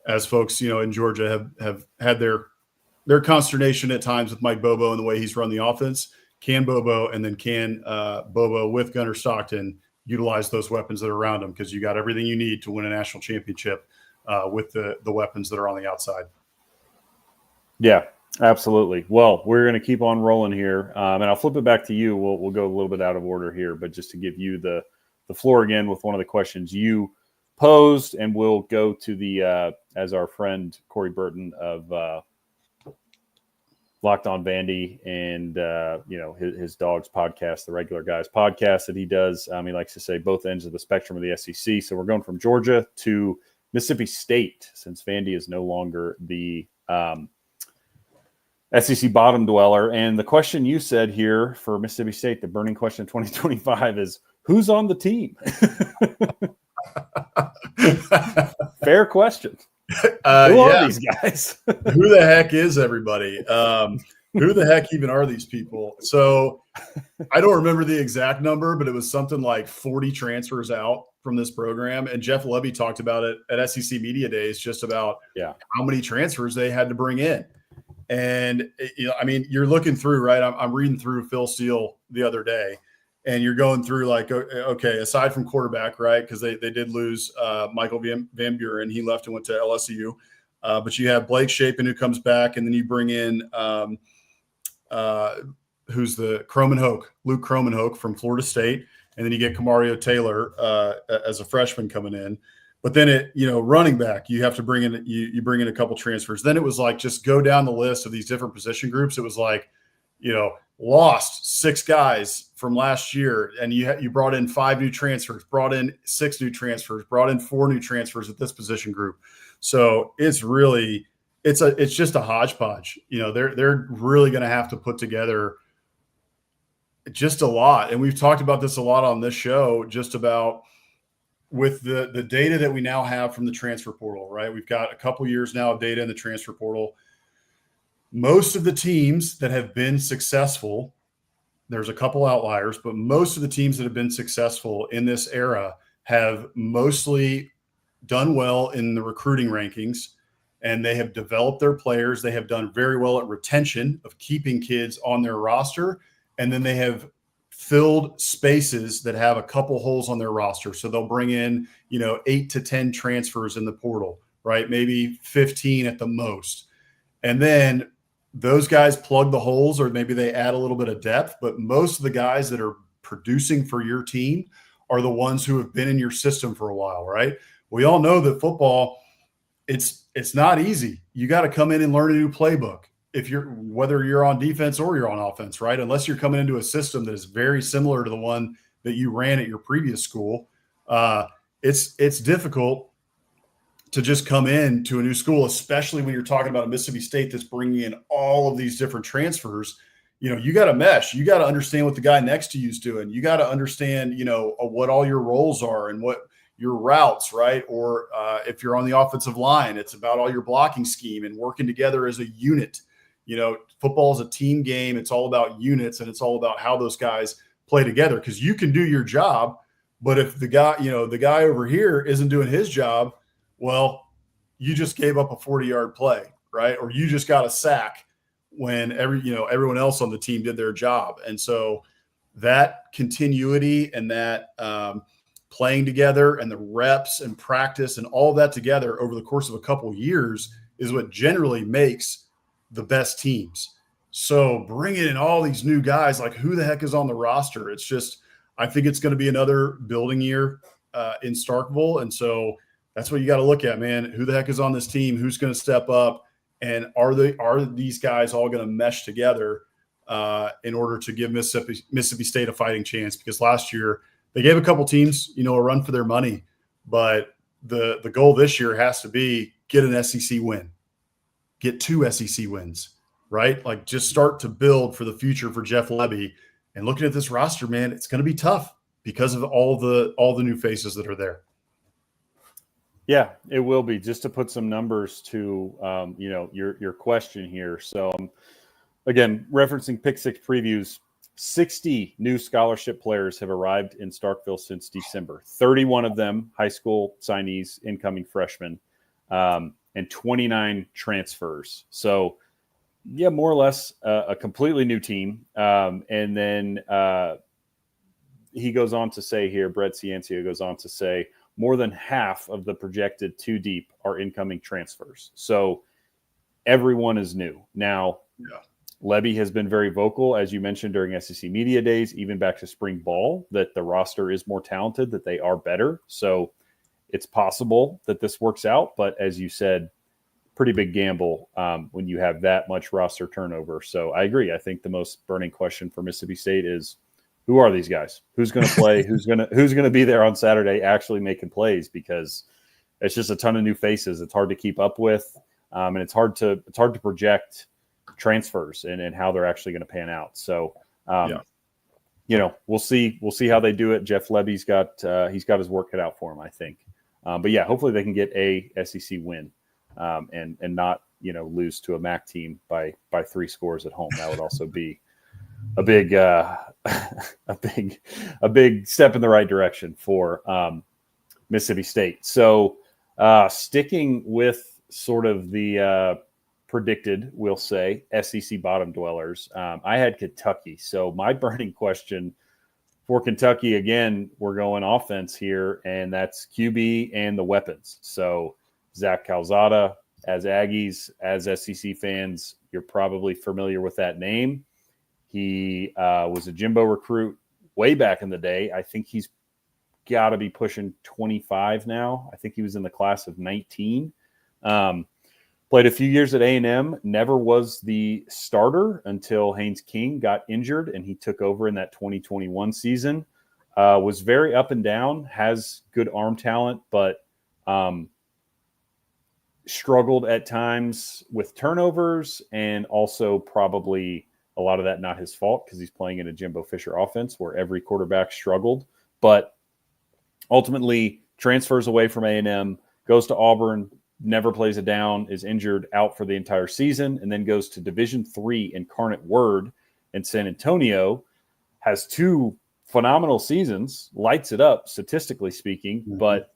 as folks, in Georgia have had their consternation at times with Mike Bobo and the way he's run the offense, can Bobo and then can Bobo with Gunnar Stockton utilize those weapons that are around him? Because you got everything you need to win a national championship with the weapons that are on the outside. Yeah, absolutely. Well, we're going to keep on rolling here, and I'll flip it back to you. We'll go a little bit out of order here, but just to give you the floor again with one of the questions you posed, and we'll go to the as our friend Corey Burton of Locked On Vandy and his Dogs podcast, the Regular Guys podcast that he does. He likes to say both ends of the spectrum of the SEC. So we're going from Georgia to Mississippi State, since Vandy is no longer the SEC bottom dweller. And the question you said here for Mississippi State, the burning question of 2025, is who's on the team? Fair question. Who are these guys? Who the heck is everybody? Who the heck even are these people? So I don't remember the exact number, but it was something like 40 transfers out from this program. And Jeff Levy talked about it at SEC Media Days, just about how many transfers they had to bring in. And, you're looking through, right? I'm reading through Phil Steele the other day, and you're going through like, okay, aside from quarterback, right? Because they did lose Michael Van Buren. He left and went to LSU. But you have Blake Shapen, who comes back, and then you bring in who's the Luke Croman-Hoke from Florida State. And then you get Kamario Taylor as a freshman coming in. But then running back, you have to bring in you bring in a couple transfers. Then it was like, just go down the list of these different position groups. It was like, lost 6 guys from last year, and you brought in 5 new transfers, brought in 6 new transfers, brought in 4 new transfers at this position group. So it's really it's just a hodgepodge. They're really going to have to put together just a lot. And we've talked about this a lot on this show, just about with the data that we now have from the transfer portal, right? We've got a couple years now of data in the transfer portal. Most of the teams that have been successful, there's a couple outliers, but most of the teams that have been successful in this era have mostly done well in the recruiting rankings, and they have developed their players. They have done very well at retention of keeping kids on their roster, and then they have filled spaces that have a couple holes on their roster. So they'll bring in, 8 to 10 transfers in the portal, right? Maybe 15 at the most. And then those guys plug the holes, or maybe they add a little bit of depth. But most of the guys that are producing for your team are the ones who have been in your system for a while, right? We all know that football, it's not easy. You got to come in and learn a new playbook. Whether you're on defense or you're on offense, right? Unless you're coming into a system that is very similar to the one that you ran at your previous school, it's difficult to just come in to a new school, especially when you're talking about a Mississippi State that's bringing in all of these different transfers. You got to mesh. You got to understand what the guy next to you is doing. You got to understand, what all your roles are and what your routes, right? Or if you're on the offensive line, it's about all your blocking scheme and working together as a unit. Football is a team game. It's all about units, and it's all about how those guys play together, because you can do your job, but if the guy over here isn't doing his job, well, you just gave up a 40-yard play, right? Or you just got a sack when everyone else on the team did their job. And so that continuity and that playing together and the reps and practice and all that together over the course of a couple of years is what generally makes the best teams. So bringing in all these new guys, like who the heck is on the roster? It's just, I think it's going to be another building year in Starkville. And so that's what you got to look at, man. Who the heck is on this team? Who's going to step up And are these guys all going to mesh together in order to give Mississippi State a fighting chance? Because last year they gave a couple teams, a run for their money, but the goal this year has to be get an SEC win, get 2 SEC wins, right? Like just start to build for the future for Jeff Lebby. And looking at this roster, man, it's going to be tough because of all the new faces that are there. Yeah, it will be. Just to put some numbers to your question here. So again, referencing Pick Six previews, 60 new scholarship players have arrived in Starkville since December. 31 of them high school signees, incoming freshmen, and 29 transfers. So yeah, more or less a completely new team. And then he goes on to say here, Brett Ciancia goes on to say, more than half of the projected 2 deep are incoming transfers. So everyone is new. Now, Lebby has been very vocal, as you mentioned, during SEC Media Days, even back to spring ball, that the roster is more talented, that they are better. So it's possible that this works out. But as you said, pretty big gamble when you have that much roster turnover. So I agree. I think the most burning question for Mississippi State is, who are these guys? Who's going to play? who's going to be there on Saturday actually making plays? Because it's just a ton of new faces. It's hard to keep up with, and it's hard to project transfers and how they're actually going to pan out. So, we'll see how they do it. Jeff Lebby's got his work cut out for him, I think. But yeah, hopefully they can get a SEC win and not lose to a MAC team by 3 scores at home. That would also be a big step in the right direction for Mississippi State. So sticking with sort of the predicted, we'll say, SEC bottom dwellers, I had Kentucky. So my burning question for Kentucky, again, we're going offense here, and that's QB and the weapons. So Zach Calzada, as Aggies, as SEC fans, you're probably familiar with that name. He was a Jimbo recruit way back in the day. I think he's got to be pushing 25 now. I think he was in the class of 19. Played a few years at A&M, never was the starter until Haynes King got injured, and he took over in that 2021 season. Was very up and down, has good arm talent, but struggled at times with turnovers, and also probably a lot of that not his fault because he's playing in a Jimbo Fisher offense where every quarterback struggled. But ultimately transfers away from A&M, goes to Auburn, never plays it down, is injured, out for the entire season, and then goes to Division III Incarnate Word in San Antonio, has 2 phenomenal seasons, lights it up statistically speaking, but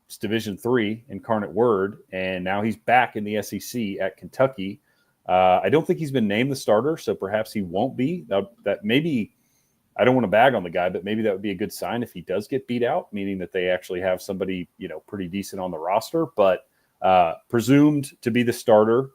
it's Division III Incarnate Word, and now he's back in the SEC at Kentucky. I don't think he's been named the starter, so perhaps he won't be. That maybe, I don't want to bag on the guy, but maybe that would be a good sign if he does get beat out, meaning that they actually have somebody, pretty decent on the roster, but presumed to be the starter.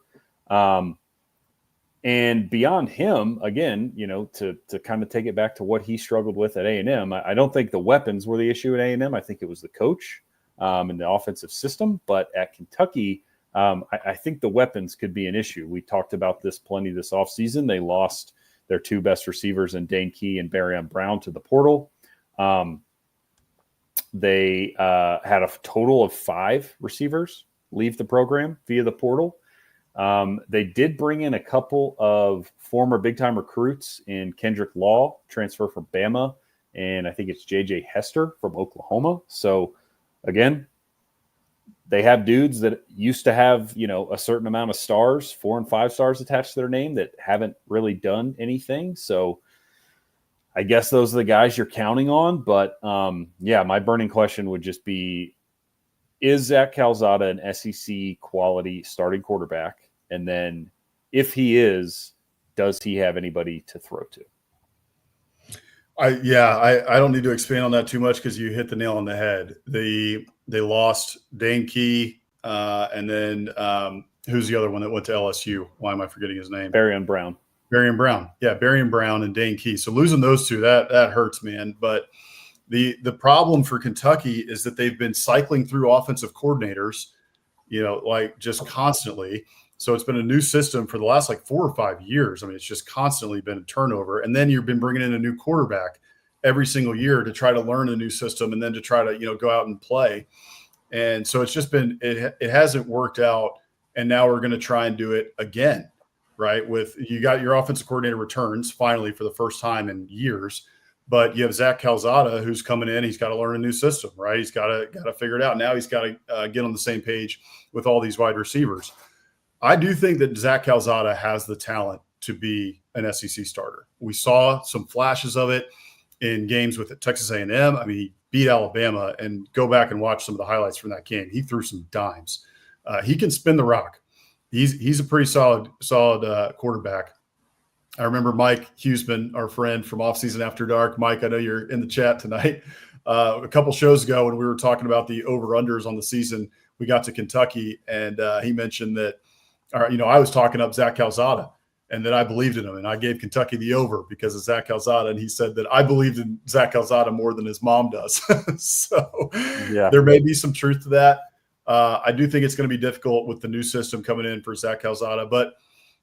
And beyond him, again, to kind of take it back to what he struggled with at A&M, I don't think the weapons were the issue at A&M. I think it was the coach and the offensive system. But at Kentucky, I think the weapons could be an issue. We talked about this plenty this offseason. They lost their 2 best receivers in Dane Key and Barrion Brown to the portal. They had a total of 5 receivers leave the program via the portal. They did bring in a couple of former big-time recruits in Kendrick Law, transfer from Bama, and I think it's J.J. Hester from Oklahoma. So, again, they have dudes that used to have, a certain amount of stars, 4 and 5 stars attached to their name that haven't really done anything. So I guess those are the guys you're counting on. But, my burning question would just be, is Zach Calzada an SEC quality starting quarterback? And then if he is, does he have anybody to throw to? I don't need to expand on that too much because you hit the nail on the head. They lost Dane Key, and then who's the other one that went to LSU? Why am I forgetting his name? Barrion Brown. Yeah, Barrion Brown and Dane Key. So losing those 2, that hurts, man. But the problem for Kentucky is that they've been cycling through offensive coordinators, just constantly. So it's been a new system for the last like 4 or 5 years. I mean, it's just constantly been a turnover. And then you've been bringing in a new quarterback every single year to try to learn a new system and then to try to, go out and play. And so it's just been, it hasn't worked out. And now we're going to try and do it again, right? With you got your offensive coordinator returns finally for the first time in years, but you have Zach Calzada who's coming in. He's got to learn a new system, right? He's got to figure it out. Now he's got to get on the same page with all these wide receivers. I do think that Zach Calzada has the talent to be an SEC starter. We saw some flashes of it in games with Texas A&M. I mean, he beat Alabama, and go back and watch some of the highlights from that game. He threw some dimes. He can spin the rock. He's a pretty solid quarterback. I remember Mike Huseman, our friend from Off Season After Dark. Mike, I know you're in the chat tonight. A couple shows ago when we were talking about the over-unders on the season, we got to Kentucky, and he mentioned that, I was talking up Zach Calzada and that I believed in him, and I gave Kentucky the over because of Zach Calzada, and he said that I believed in Zach Calzada more than his mom does. So There may be some truth to that. I do think it's going to be difficult with the new system coming in for Zach Calzada, but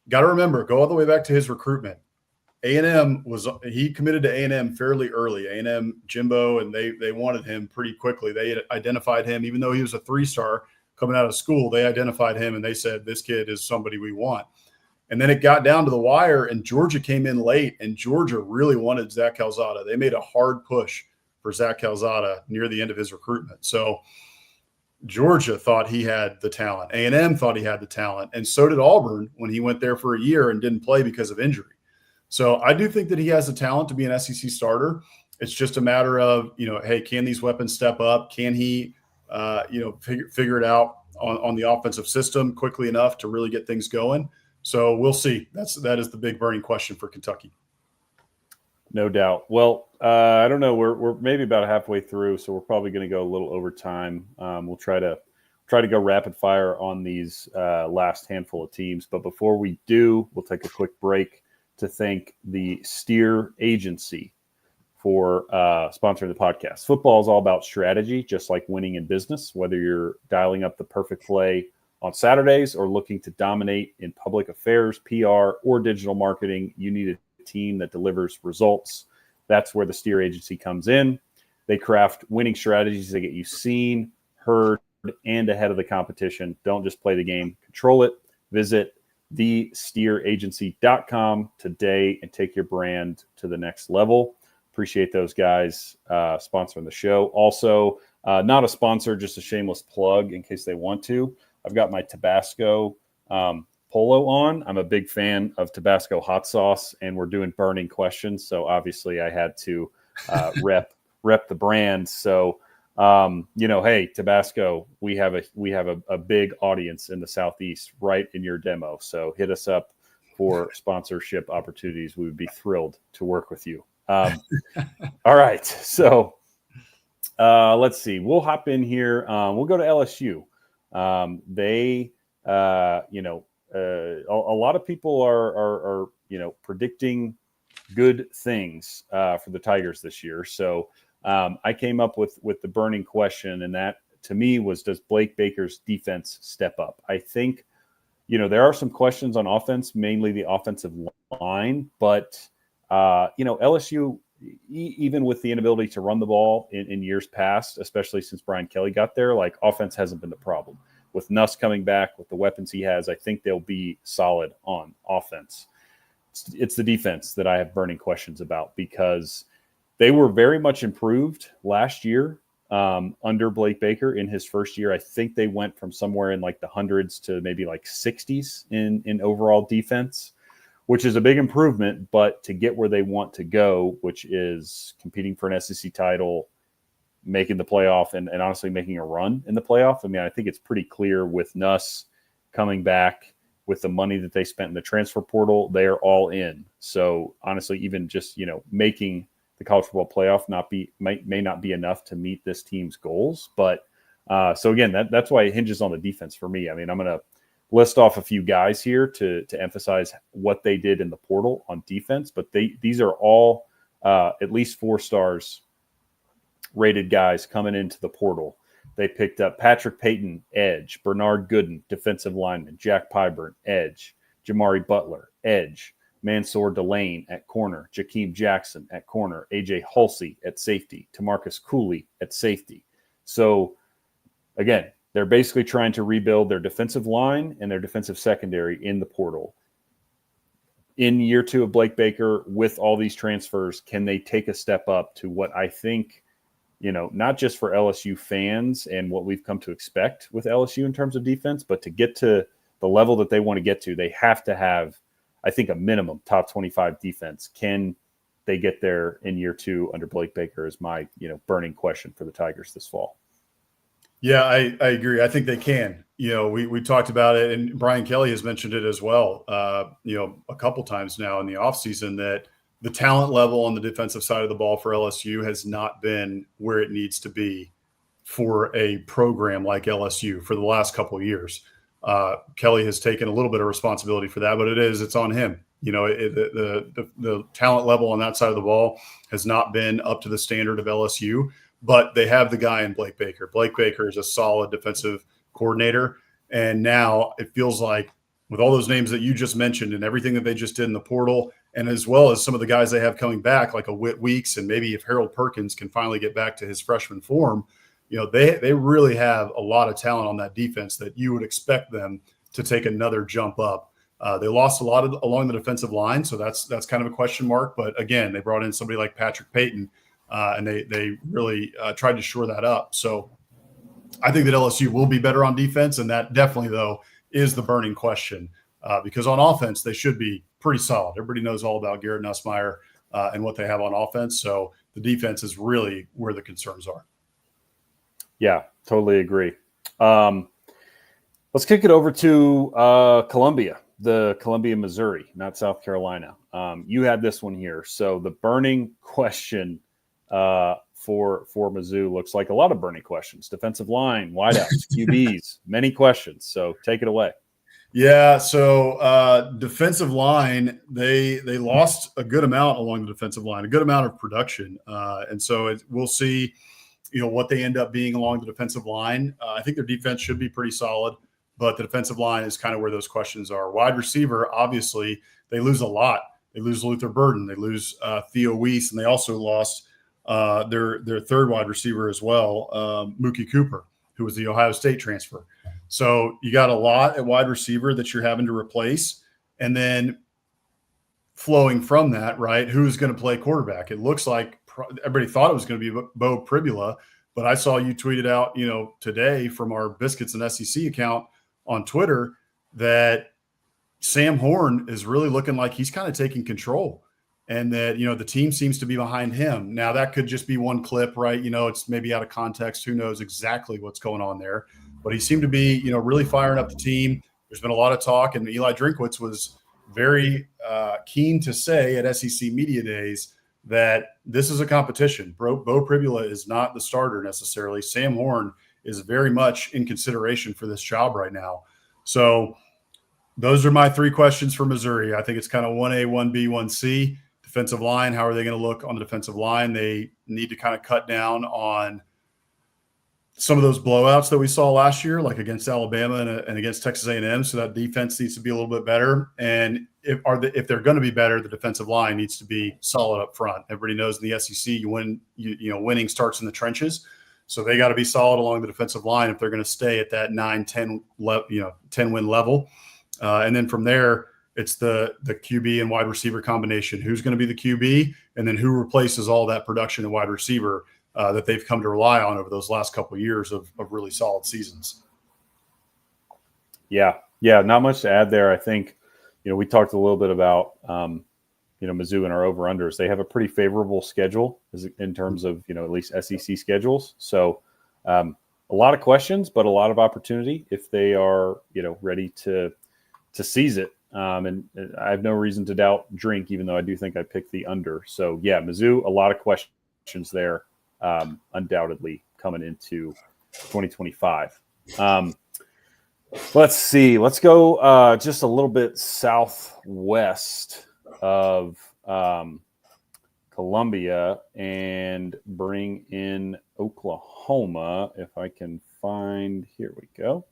got to remember, go all the way back to his recruitment. He committed to A&M fairly early. A&M, Jimbo, and they wanted him pretty quickly. They had identified him, even though he was a 3-star coming out of school. They identified him and they said, this kid is somebody we want. And then it got down to the wire, and Georgia came in late, and Georgia really wanted Zach Calzada. They made a hard push for Zach Calzada near the end of his recruitment. So Georgia thought he had the talent. A&M thought he had the talent, and so did Auburn when he went there for a year and didn't play because of injury. So I do think that he has the talent to be an SEC starter. It's just a matter of, hey, can these weapons step up? Can he, figure it out on the offensive system quickly enough to really get things going? So we'll see. That is the big burning question for Kentucky. No doubt. Well, I don't know. We're maybe about halfway through, so we're probably going to go a little over time. We'll try to go rapid fire on these last handful of teams. But before we do, we'll take a quick break to thank the Steer Agency for sponsoring the podcast. Football is all about strategy, just like winning in business. Whether you're dialing up the perfect play on Saturdays or looking to dominate in public affairs, PR, or digital marketing, you need a team that delivers results. That's where the Steer Agency comes in. They craft winning strategies that get you seen, heard, and ahead of the competition. Don't just play the game, control it. Visit thesteeragency.com today and take your brand to the next level. Appreciate those guys sponsoring the show. Also, not a sponsor, just a shameless plug in case they want to. I've got my Tabasco polo on. I'm a big fan of Tabasco hot sauce, and we're doing burning questions. So obviously I had to rep the brand. So, hey, Tabasco, we have a big audience in the Southeast right in your demo. So hit us up for sponsorship opportunities. We would be thrilled to work with you. All right. So let's see. We'll hop in here. We'll go to LSU. A lot of people are predicting good things for the Tigers this year. So I came up with the burning question, and that to me was, does Blake Baker's defense step up? I think, there are some questions on offense, mainly the offensive line, but LSU, even with the inability to run the ball in years past, especially since Brian Kelly got there, like offense hasn't been the problem. With Nuss coming back, with the weapons he has, I think they'll be solid on offense. It's the defense that I have burning questions about, because they were very much improved last year under Blake Baker in his first year. I think they went from somewhere in like the hundreds to maybe like 60s in overall defense, which is a big improvement. But to get where they want to go, which is competing for an SEC title, making the playoff, and honestly making a run in the playoff. I mean, I think it's pretty clear with Nuss coming back, with the money that they spent in the transfer portal, they are all in. So honestly, even just, making the college football playoff may not be enough to meet this team's goals. But so again, that's why it hinges on the defense for me. I mean, I'm going to list off a few guys here to emphasize what they did in the portal on defense, but these are all at least 4 stars rated guys coming into the portal. They picked up Patrick Payton, edge. Bernard Gooden, defensive lineman. Jack Pyburn, edge. Jamari Butler, edge. Mansour Delane at corner. Jakeem Jackson at corner. AJ Hulsey at safety. Tamarcus Cooley at safety. So, again, they're basically trying to rebuild their defensive line and their defensive secondary in the portal. In year 2 of Blake Baker, with all these transfers, can they take a step up to what I think, not just for LSU fans and what we've come to expect with LSU in terms of defense, but to get to the level that they want to get to, they have to have, I think, a minimum top 25 defense. Can they get there in year 2 under Blake Baker is my, burning question for the Tigers this fall. Yeah, I agree. I think they can. We talked about it, and Brian Kelly has mentioned it as well, a couple times now in the offseason, that the talent level on the defensive side of the ball for LSU has not been where it needs to be for a program like LSU for the last couple of years. Kelly has taken a little bit of responsibility for that, but it's on him. The talent level on that side of the ball has not been up to the standard of LSU. But they have the guy in Blake Baker. Blake Baker is a solid defensive coordinator. And now it feels like with all those names that you just mentioned and everything that they just did in the portal, and as well as some of the guys they have coming back, like a Whit Weeks, and maybe if Harold Perkins can finally get back to his freshman form, they really have a lot of talent on that defense that you would expect them to take another jump up. They lost a lot along the defensive line, so that's kind of a question mark. But again, they brought in somebody like Patrick Payton, and they really tried to shore that up. So I think that LSU will be better on defense, and that definitely, though, is the burning question because on offense, they should be pretty solid. Everybody knows all about Garrett Nussmeier and what they have on offense. So the defense is really where the concerns are. Yeah, totally agree. Let's kick it over to Columbia, Missouri, not South Carolina. You had this one here. So the burning question for Mizzou looks like a lot of burning questions. Defensive line, wideouts, QBs, many questions. So take it away. Yeah, so defensive line, they lost a good amount along the defensive line, a good amount of production. And so we'll see, what they end up being along the defensive line. I think their defense should be pretty solid, but the defensive line is kind of where those questions are. Wide receiver, obviously, they lose a lot. They lose Luther Burden. They lose Theo Weiss, and they also lost their third wide receiver as well, Mookie Cooper, who was the Ohio State transfer. So you got a lot at wide receiver that you're having to replace. And then flowing from that, right, who's going to play quarterback? It looks like everybody thought it was going to be Bo Pribula, but I saw you tweeted out, today from our Biscuits and SEC account on Twitter that Sam Horn is really looking like he's kind of taking control. And that, the team seems to be behind him. Now, that could just be one clip, right? It's maybe out of context. Who knows exactly what's going on there. But he seemed to be, really firing up the team. There's been a lot of talk. And Eli Drinkwitz was very keen to say at SEC Media Days that this is a competition. Bo Pribula is not the starter necessarily. Sam Horn is very much in consideration for this job right now. So those are my 3 questions for Missouri. I think it's kind of 1A, 1B, 1C. Defensive line, how are they going to look on the defensive line? They need to kind of cut down on some of those blowouts that we saw last year, like against Alabama and against Texas A&M. So that defense needs to be a little bit better. And if they're going to be better, the defensive line needs to be solid up front. Everybody knows in the SEC, winning starts in the trenches. So they got to be solid along the defensive line if they're going to stay at that 9-10 10-win level. And then from there, it's the QB and wide receiver combination. Who's going to be the QB, and then who replaces all that production in wide receiver that they've come to rely on over those last couple of years of really solid seasons. Yeah, not much to add there. I think, we talked a little bit about, Mizzou and our over-unders. They have a pretty favorable schedule in terms of, at least SEC schedules. So a lot of questions, but a lot of opportunity if they are, ready to seize it. And I have no reason to doubt Drink, even though I do think I picked the under. So, yeah, Mizzou, a lot of questions there, undoubtedly coming into 2025. Let's see. Let's go just a little bit southwest of Columbia and bring in Oklahoma. If I can find, here we go.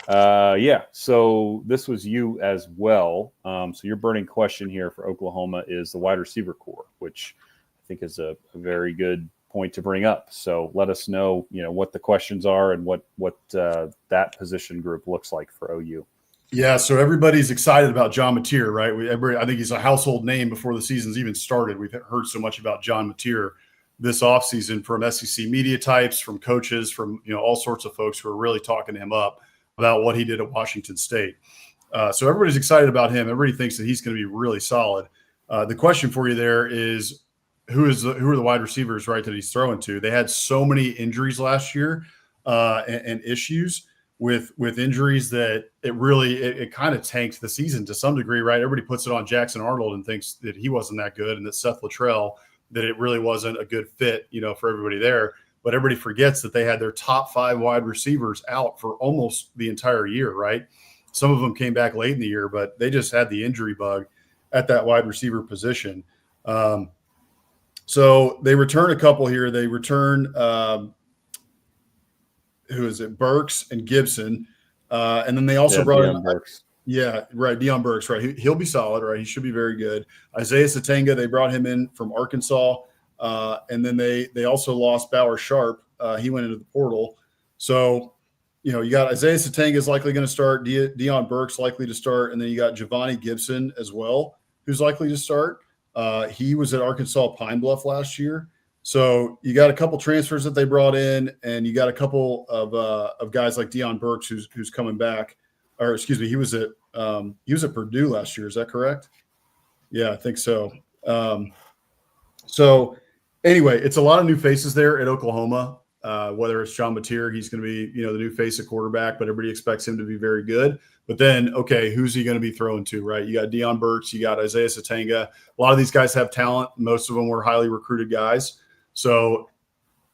Yeah, so this was you as well. So your burning question here for Oklahoma is the wide receiver core, which I think is a very good point to bring up. So let us know, what the questions are and what that position group looks like for OU. Yeah, so everybody's excited about John Mateer, right? I think he's a household name before the season's even started. We've heard so much about John Mateer this offseason from SEC media types, from coaches, from all sorts of folks who are really talking him up about what he did at Washington State. So everybody's excited about him. Everybody thinks that he's going to be really solid. The question for you there is who are the wide receivers, right, that he's throwing to? They had so many injuries last year and issues with injuries that it kind of tanked the season to some degree, right? Everybody puts it on Jackson Arnold and thinks that he wasn't that good, and that Seth Luttrell, that it really wasn't a good fit, for everybody there. But everybody forgets that they had their top 5 wide receivers out for almost the entire year, right? Some of them came back late in the year, but they just had the injury bug at that wide receiver position. So they return a couple here. They return who is it? Burks and Gibson. And then they also brought in Burks. Yeah, right. Deion Burks, right. He'll be solid, right? He should be very good. Isaiah Satenga, they brought him in from Arkansas. And then they also lost Bauer Sharp. He went into the portal. So, you got Isaiah Satenga is likely going to start. Deion Burks likely to start. And then you got Giovanni Gibson as well, who's likely to start. He was at Arkansas Pine Bluff last year. So you got a couple transfers that they brought in, and you got a couple of guys like Deion Burks who's coming back. Or excuse me, he was at Purdue last year. Is that correct? Yeah, I think so. So anyway, it's a lot of new faces there at Oklahoma. Whether it's John Mateer, he's going to be the new face of quarterback, but everybody expects him to be very good. But then, okay, who's he going to be throwing to, right? You got Deion Burks, you got Isaiah Satenga. A lot of these guys have talent. Most of them were highly recruited guys. So,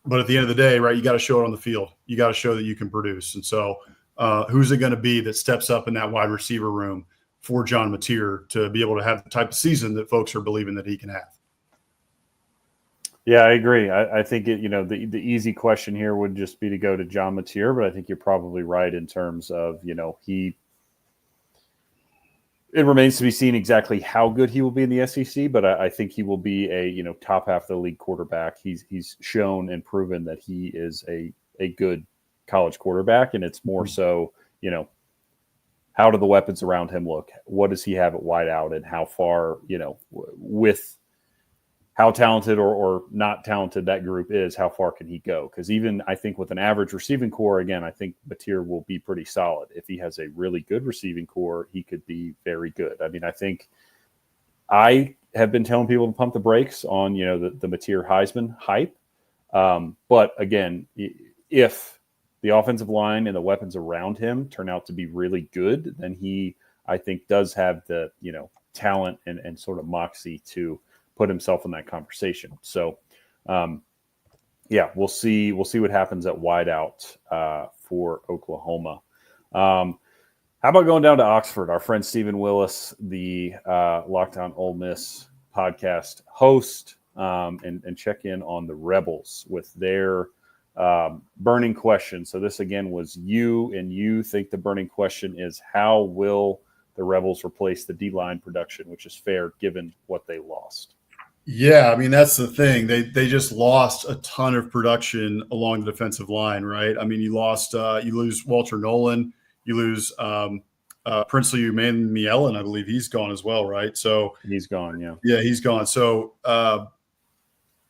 but at the end of the day, right, you got to show it on the field. You got to show that you can produce. And so who's it going to be that steps up in that wide receiver room for John Mateer to be able to have the type of season that folks are believing that he can have? Yeah, I agree. I think the easy question here would just be to go to John Mateer, but I think you're probably right in terms of, it remains to be seen exactly how good he will be in the SEC, but I think he will be a, top half of the league quarterback. He's shown and proven that he is a good college quarterback, and it's more so, how do the weapons around him look? What does he have at wide out, and how far, with how talented or not talented that group is, how far can he go? Because even I think with an average receiving core, again, I think Mateer will be pretty solid. If he has a really good receiving core, he could be very good. I mean, I think I have been telling people to pump the brakes on, the Mateer Heisman hype. But again, if the offensive line and the weapons around him turn out to be really good, then he, I think, does have the, talent and sort of moxie to put himself in that conversation. So, yeah, we'll see what happens at wideout for Oklahoma. How about going down to Oxford? Our friend Stephen Willis, the Locked On Ole Miss podcast host, and check in on the Rebels with their burning question. So this again was you, and you think the burning question is, how will the Rebels replace the D-line production, which is fair given what they lost? Yeah, I mean, that's the thing. They just lost a ton of production along the defensive line, right? I mean, you lose Walter Nolan, you lose Princely Umanmielen, I believe he's gone as well, right? So he's gone, yeah. Yeah, he's gone. So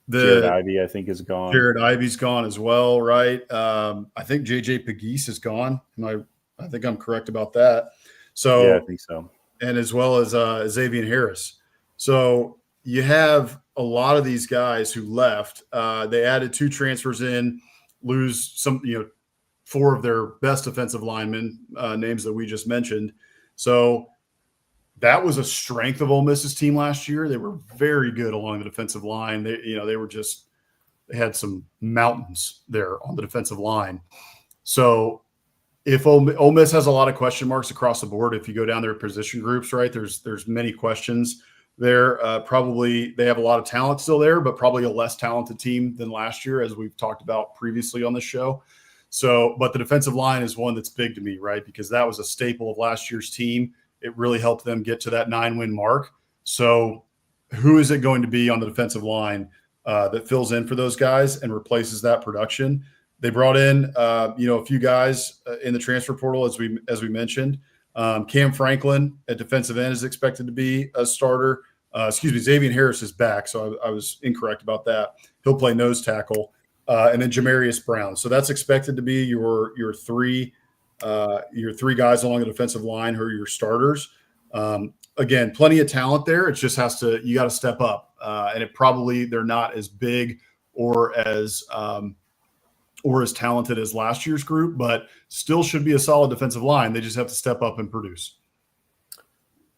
Jared Ivey, I think, is gone. Jared Ivey's gone as well, right? I think JJ Pegues is gone. I think I'm correct about that. So yeah, I think so. And as well as Xavier Harris. So you have a lot of these guys who left. They added 2 transfers in, lose some, 4 of their best defensive linemen, names that we just mentioned. So that was a strength of Ole Miss's team last year. They were very good along the defensive line. They had some mountains there on the defensive line. So if Ole Miss has a lot of question marks across the board, if you go down their position groups, right, there's many questions. there. Probably they have a lot of talent still there, but probably a less talented team than last year, as we've talked about previously on this show. So, but the defensive line is one that's big to me, right? Because that was a staple of last year's team. It really helped them get to that 9-win mark. So who is it going to be on the defensive line that fills in for those guys and replaces that production? They brought in, a few guys in the transfer portal, as we mentioned. Cam Franklin at defensive end is expected to be a starter. Xavier Harris is back, so I was incorrect about that. He'll play nose tackle. And then Jamarius Brown. So that's expected to be your three guys along the defensive line who are your starters. Again, plenty of talent there. It just you got to step up. And they're not as big or as talented as last year's group, but still should be a solid defensive line. They just have to step up and produce.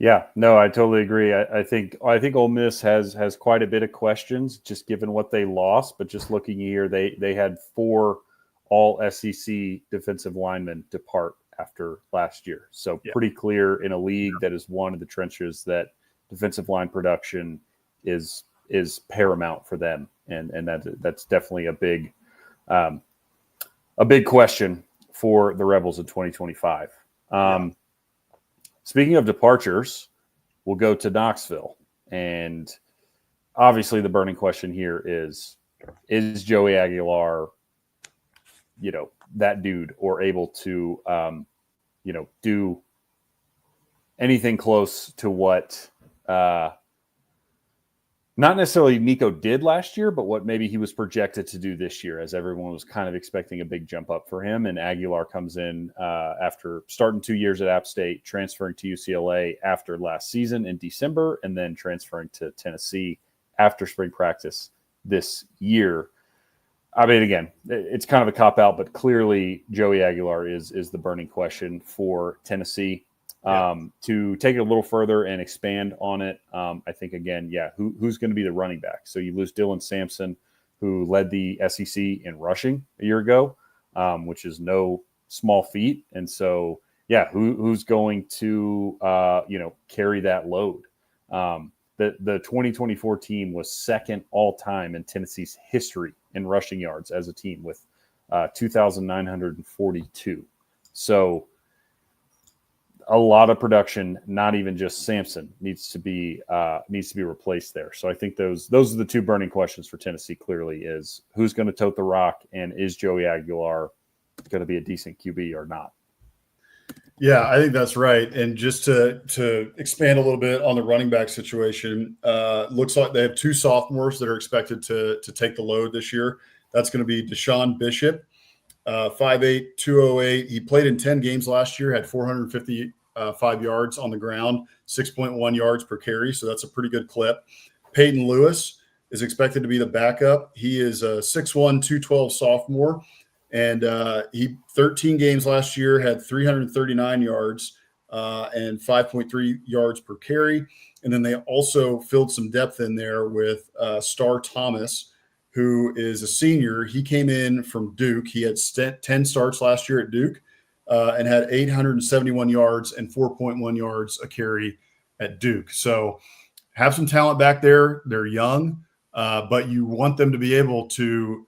Yeah, no, I totally agree. I think Ole Miss has quite a bit of questions, just given what they lost. But just looking here, they had 4 all SEC defensive linemen depart after last year. So pretty clear in a league that is one of the trenches that defensive line production is paramount for them, and that's definitely a big question for the Rebels in 2025. Speaking of departures, we'll go to Knoxville. And obviously the burning question here is Joey Aguilar, that dude, or able to, do anything close to what not necessarily Nico did last year, but what maybe he was projected to do this year, as everyone was kind of expecting a big jump up for him. And Aguilar comes in after starting 2 years at App State, transferring to UCLA after last season in December, and then transferring to Tennessee after spring practice this year. I mean, again, it's kind of a cop-out, but clearly Joey Aguilar is the burning question for Tennessee. To take it a little further and expand on it, I think, again, who's going to be the running back? So you lose Dylan Sampson, who led the SEC in rushing a year ago, which is no small feat. And so, who's going to, carry that load? The 2024 team was second all time in Tennessee's history in rushing yards as a team with 2,942. So a lot of production, not even just Sampson, needs to be replaced there. So I think those are the 2 burning questions for Tennessee. Clearly, is who's going to tote the rock, and is Joey Aguilar going to be a decent QB or not? Yeah, I think that's right. And just to expand a little bit on the running back situation, looks like they have 2 sophomores that are expected to take the load this year. That's going to be Deshaun Bishop, 5'8", 208. He played in 10 games last year, had 455 yards on the ground, 6.1 yards per carry. So that's a pretty good clip. Peyton Lewis is expected to be the backup. He is a 6'1", 212 sophomore. And he 13 games last year, had 339 yards and 5.3 yards per carry. And then they also filled some depth in there with Star Thomas, who is a senior. He came in from Duke. He had 10 starts last year at Duke and had 871 yards and 4.1 yards a carry at Duke. So have some talent back there. They're young, but you want them to be able to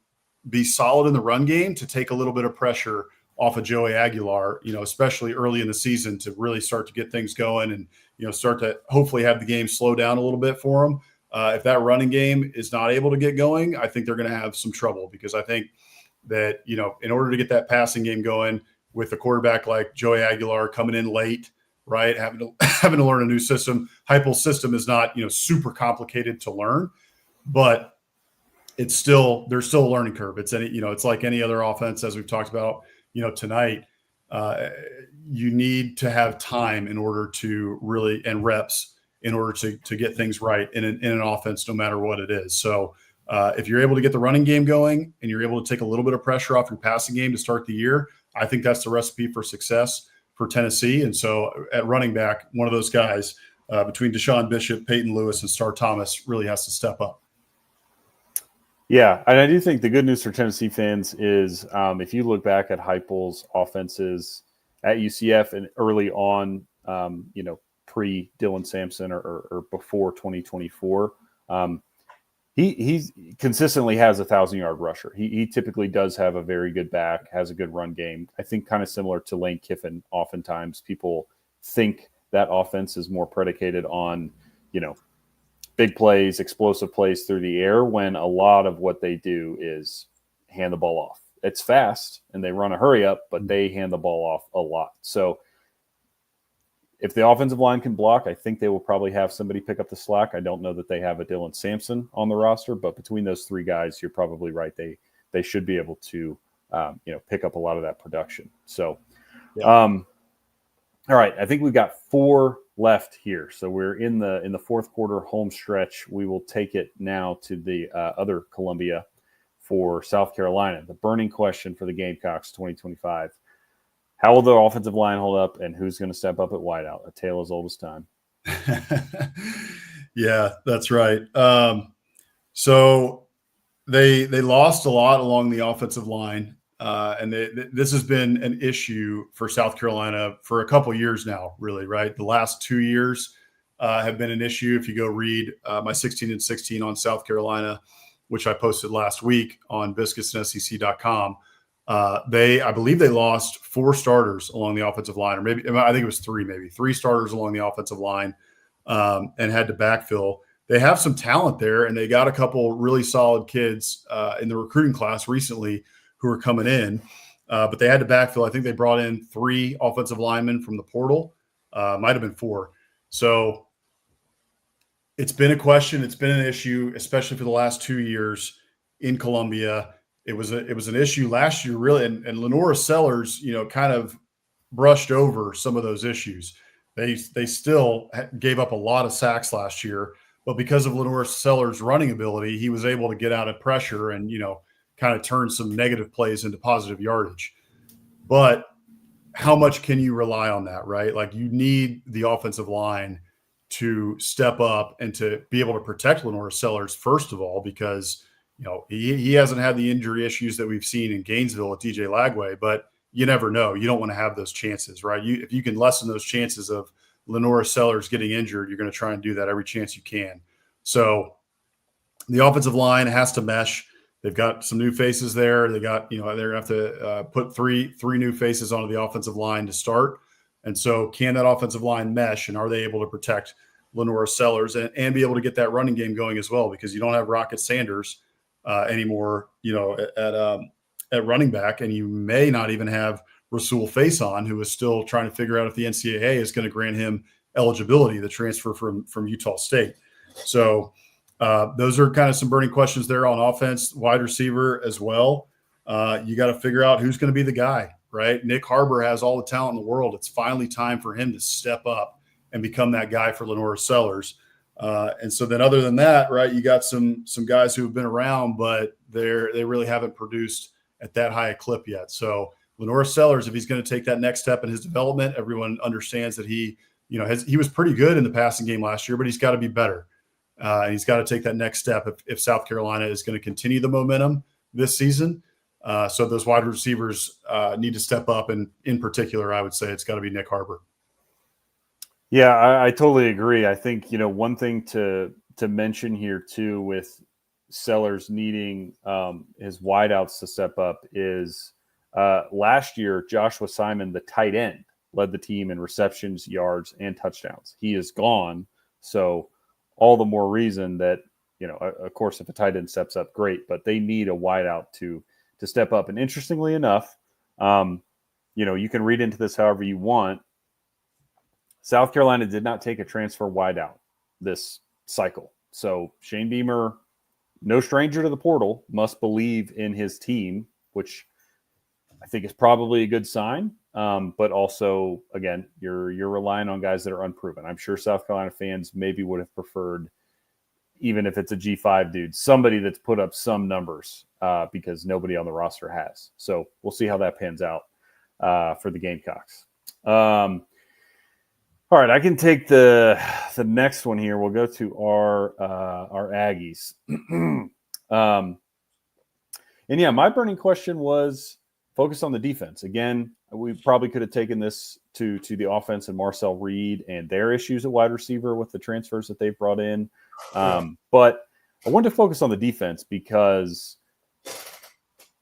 be solid in the run game to take a little bit of pressure off of Joey Aguilar, especially early in the season, to really start to get things going and, start to hopefully have the game slow down a little bit for him. If that running game is not able to get going, I think they're going to have some trouble, because I think that, in order to get that passing game going with a quarterback like Joey Aguilar coming in late, right, having to learn a new system. Heupel's system is not, super complicated to learn, but there's still a learning curve. It's it's like any other offense, as we've talked about, tonight. You need to have time in order to really, and reps in order to get things right in an offense, no matter what it is. So if you're able to get the running game going and you're able to take a little bit of pressure off your passing game to start the year, I think that's the recipe for success for Tennessee. And so at running back, one of those guys between Deshaun Bishop, Peyton Lewis, and Star Thomas really has to step up. Yeah, and I do think the good news for Tennessee fans is if you look back at Heupel's offenses at UCF and early on, pre-Dylan Sampson or before 2024. He consistently has a 1,000-yard rusher. He typically does have a very good back, has a good run game. I think kind of similar to Lane Kiffin. Oftentimes people think that offense is more predicated on, big plays, explosive plays through the air, when a lot of what they do is hand the ball off. It's fast and they run a hurry up, but they hand the ball off a lot. So if the offensive line can block, I think they will probably have somebody pick up the slack. I don't know that they have a Dylan Sampson on the roster, but between those three guys, you're probably right. They should be able to, pick up a lot of that production. So, all right, I think we've got 4 left here. So we're in the fourth quarter home stretch. We will take it now to the other Columbia for South Carolina. The burning question for the Gamecocks 2025. How will the offensive line hold up, and who's going to step up at wideout? A tale as old as time. Yeah, that's right. So they lost a lot along the offensive line, and this has been an issue for South Carolina for a couple years now, really, right? The last 2 years have been an issue. If you go read my 16 and 16 on South Carolina, which I posted last week on biscuitsSEC.com, I believe they lost 4 starters along the offensive line, or maybe I think it was 3 starters along the offensive line, and had to backfill. They have some talent there, and they got a couple really solid kids in the recruiting class recently who are coming in, but they had to backfill. I think they brought in 3 offensive linemen from the portal, might have been 4. So it's been a question. It's been an issue, especially for the last 2 years in Columbia. It was an issue last year, really, and Lenora Sellers, kind of brushed over some of those issues. They still gave up a lot of sacks last year, but because of Lenora Sellers' running ability, he was able to get out of pressure and kind of turn some negative plays into positive yardage. But how much can you rely on that, right? Like, you need the offensive line to step up and to be able to protect Lenora Sellers, first of all, because he hasn't had the injury issues that we've seen in Gainesville with DJ Lagway, but you never know. You don't want to have those chances, right? If you can lessen those chances of Lenora Sellers getting injured, you're going to try and do that every chance you can. So the offensive line has to mesh. They've got some new faces there. They got, they're going to have to put three new faces onto the offensive line to start. And so can that offensive line mesh, and are they able to protect Lenora Sellers and be able to get that running game going as well? Because you don't have Rocket Sanders anymore, at running back, and you may not even have Rasul Faison, who is still trying to figure out if the NCAA is going to grant him eligibility, the transfer from Utah State. So those are kind of some burning questions there on offense, wide receiver as well. You got to figure out who's going to be the guy, right? Nick Harbor has all the talent in the world. It's finally time for him to step up and become that guy for Lenora Sellers. And so then other than that, right, you got some guys who have been around, but they really haven't produced at that high a clip yet. So Lenora Sellers, if he's going to take that next step in his development, everyone understands that he was pretty good in the passing game last year, but he's got to be better. And he's got to take that next step if South Carolina is going to continue the momentum this season. So those wide receivers need to step up. And in particular, I would say it's got to be Nick Harbor. Yeah, I totally agree. I think, one thing to mention here too, with Sellers needing his wideouts to step up is last year, Joshua Simon, the tight end, led the team in receptions, yards, and touchdowns. He is gone. So all the more reason that, of course, if a tight end steps up, great, but they need a wideout to step up. And interestingly enough, you can read into this however you want. South Carolina did not take a transfer wideout this cycle. So Shane Beamer, no stranger to the portal, must believe in his team, which I think is probably a good sign. But also, again, you're relying on guys that are unproven. I'm sure South Carolina fans maybe would have preferred, even if it's a G5 dude, somebody that's put up some numbers because nobody on the roster has. So we'll see how that pans out for the Gamecocks. All right, I can take the next one here. We'll go to our Aggies. And yeah, my burning question was focused on the defense. Again, we probably could have taken this to the offense and Marcel Reed and their issues at wide receiver with the transfers that they've brought in. But I wanted to focus on the defense because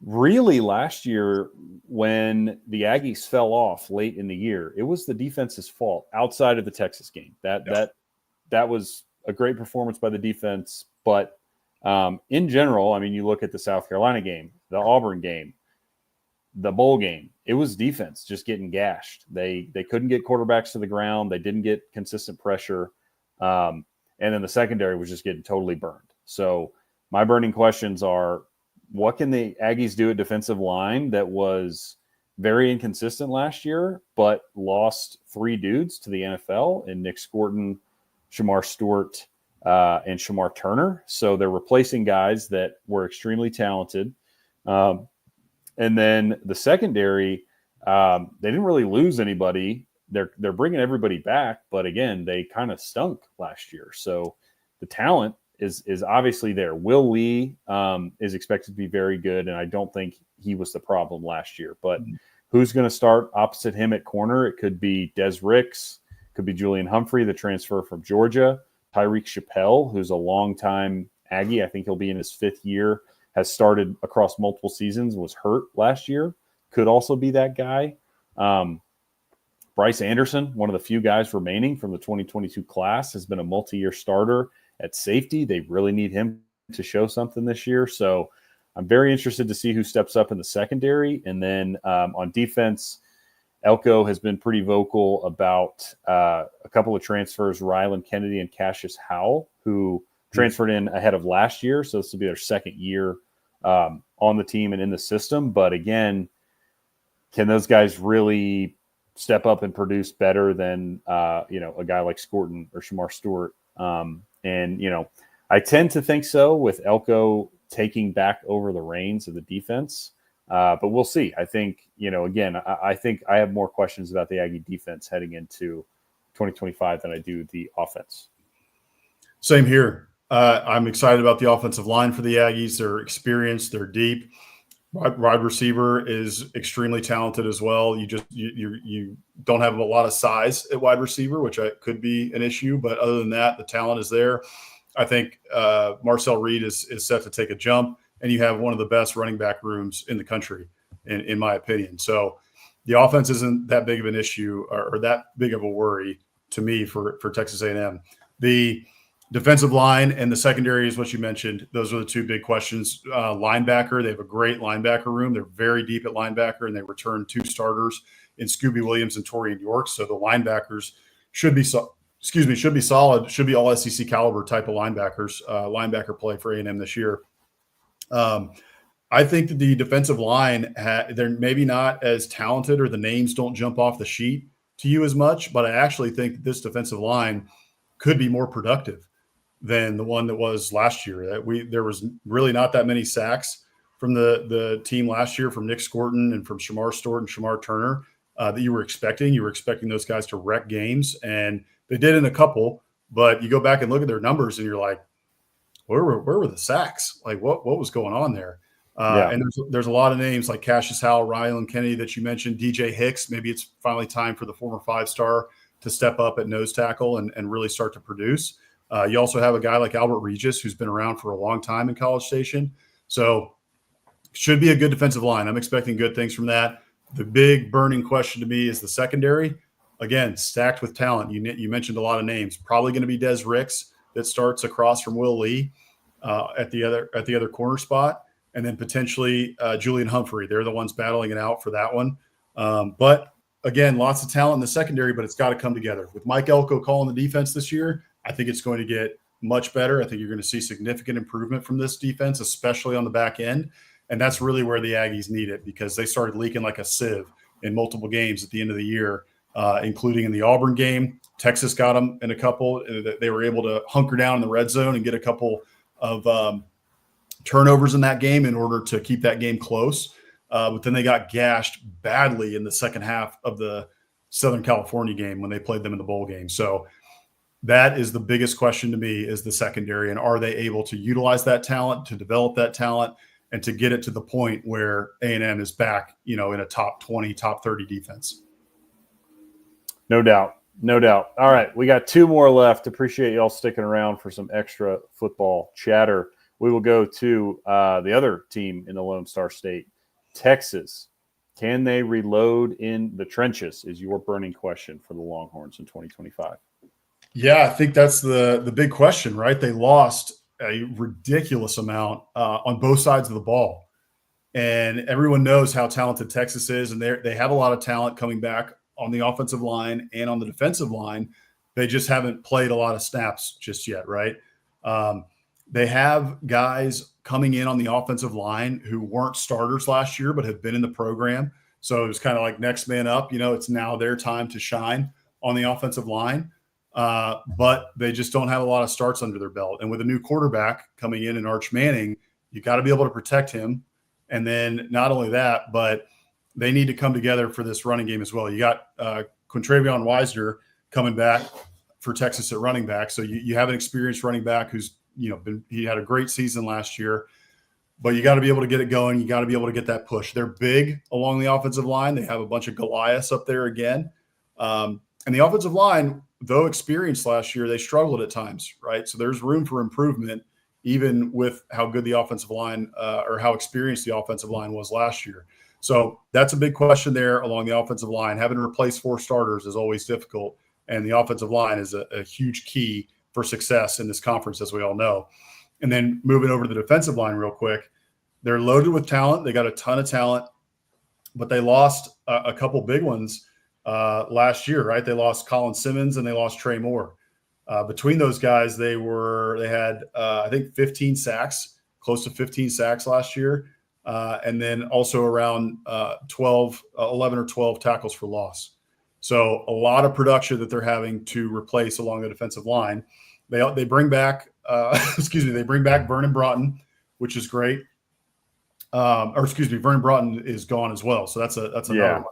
really last year when the Aggies fell off late in the year, it was the defense's fault outside of the Texas game. That was a great performance by the defense. But in general, I mean, you look at the South Carolina game, the Auburn game, the bowl game, it was defense just getting gashed. They couldn't get quarterbacks to the ground. They didn't get consistent pressure. And then the secondary was just getting totally burned. So my burning questions are, what can the Aggies do at defensive line that was very inconsistent last year, but lost 3 dudes to the NFL in Nick Scorton, Shamar Stewart, and Shamar Turner. So they're replacing guys that were extremely talented. And then the secondary, they didn't really lose anybody. They're bringing everybody back, but again, they kind of stunk last year. So the talent is obviously there. Will Lee is expected to be very good, and I don't think he was the problem last year. But who's going to start opposite him at corner? It could be Des Ricks, could be Julian Humphrey, the transfer from Georgia, Tyreek Chappelle, who's a longtime Aggie. I think he'll be in his 5th year. Has started across multiple seasons, was hurt last year, could also be that guy. Bryce Anderson, one of the few guys remaining from the 2022 class, has been a multi-year starter at safety. They really need him to show something this year. So I'm very interested to see who steps up in the secondary. And then on defense, Elko has been pretty vocal about a couple of transfers, Rylan Kennedy and Cassius Howell, who transferred in ahead of last year. So this will be their 2nd year on the team and in the system. But again, can those guys really step up and produce better than, a guy like Scorton or Shamar Stewart? And I tend to think so, with Elko taking back over the reins of the defense. But we'll see. I think, I think I have more questions about the Aggie defense heading into 2025 than I do the offense. Same here. I'm excited about the offensive line for the Aggies. They're experienced. They're deep. Wide receiver is extremely talented as well. You don't have a lot of size at wide receiver, which could be an issue. But other than that, the talent is there. I think Marcel Reed is set to take a jump, and you have one of the best running back rooms in the country, in my opinion. So the offense isn't that big of an issue or that big of a worry to me for Texas A&M. The defensive line and the secondary is what you mentioned. Those are the 2 big questions. Linebacker, they have a great linebacker room. They're very deep at linebacker, and they returned 2 starters in Scooby Williams and Torian York. So the linebackers should be solid. Should be all SEC caliber type of linebackers. Linebacker play for A&M this year. I think that the defensive line, they're maybe not as talented, or the names don't jump off the sheet to you as much, but I actually think that this defensive line could be more productive than the one that was last year. There was really not that many sacks from the team last year, from Nick Scorton and from Shamar Stewart and Shamar Turner, that you were expecting. You were expecting those guys to wreck games, and they did in a couple. But you go back and look at their numbers, and you're like, where were the sacks? Like, what was going on there? And there's a lot of names like Cassius Howell, Rylan Kennedy that you mentioned, DJ Hicks. Maybe it's finally time for the former 5-star to step up at nose tackle and really start to produce. You also have a guy like Albert Regis, who's been around for a long time in College Station. So should be a good defensive line. I'm expecting good things from that. The big burning question to me is the secondary. Again, stacked with talent. You mentioned a lot of names. Probably going to be Des Ricks that starts across from Will Lee at the other corner spot, and then potentially Julian Humphrey. They're the ones battling it out for that one. But again, lots of talent in the secondary, but it's got to come together. With Mike Elko calling the defense this year, I think it's going to get much better. I think you're going to see significant improvement from this defense, especially on the back end. And that's really where the Aggies need it, because they started leaking like a sieve in multiple games at the end of the year, including in the Auburn game. Texas got them in a couple. They were able to hunker down in the red zone and get a couple of turnovers in that game in order to keep that game close. But then they got gashed badly in the second half of the Southern California game when they played them in the bowl game. So that is the biggest question to me, is the secondary. And are they able to utilize that talent, to develop that talent, and to get it to the point where A&M is back, in a top 20, top 30 defense. No doubt. No doubt. All right, we got 2 more left. Appreciate y'all sticking around for some extra football chatter. We will go to the other team in the Lone Star State, Texas. Can they reload in the trenches is your burning question for the Longhorns in 2025. Yeah, I think that's the big question, right? They lost a ridiculous amount on both sides of the ball. And everyone knows how talented Texas is, and they have a lot of talent coming back on the offensive line and on the defensive line. They just haven't played a lot of snaps just yet, right? They have guys coming in on the offensive line who weren't starters last year but have been in the program. So it was kind of like next man up. It's now their time to shine on the offensive line. But they just don't have a lot of starts under their belt. And with a new quarterback coming in Arch Manning, you got to be able to protect him. And then not only that, but they need to come together for this running game as well. You got Quintravion Wisner coming back for Texas at running back. So you have an experienced running back who's, he had a great season last year, but you got to be able to get it going. You got to be able to get that push. They're big along the offensive line. They have a bunch of Goliaths up there again. And the offensive line, though experienced last year, they struggled at times, right? So there's room for improvement, even with how good the offensive line or how experienced the offensive line was last year. So that's a big question there along the offensive line. Having to replace 4 starters is always difficult, and the offensive line is a huge key for success in this conference, as we all know. And then moving over to the defensive line real quick, they're loaded with talent. They got a ton of talent, but they lost a couple big ones last year, right? They lost Colin Simmons and they lost Trey Moore. Between those guys, they had I think 15 sacks, close to 15 sacks last year. And then also around 11 or 12 tackles for loss. So a lot of production that they're having to replace along the defensive line. They bring back, they bring back Vernon Broughton, which is great. Vernon Broughton is gone as well. So that's another one.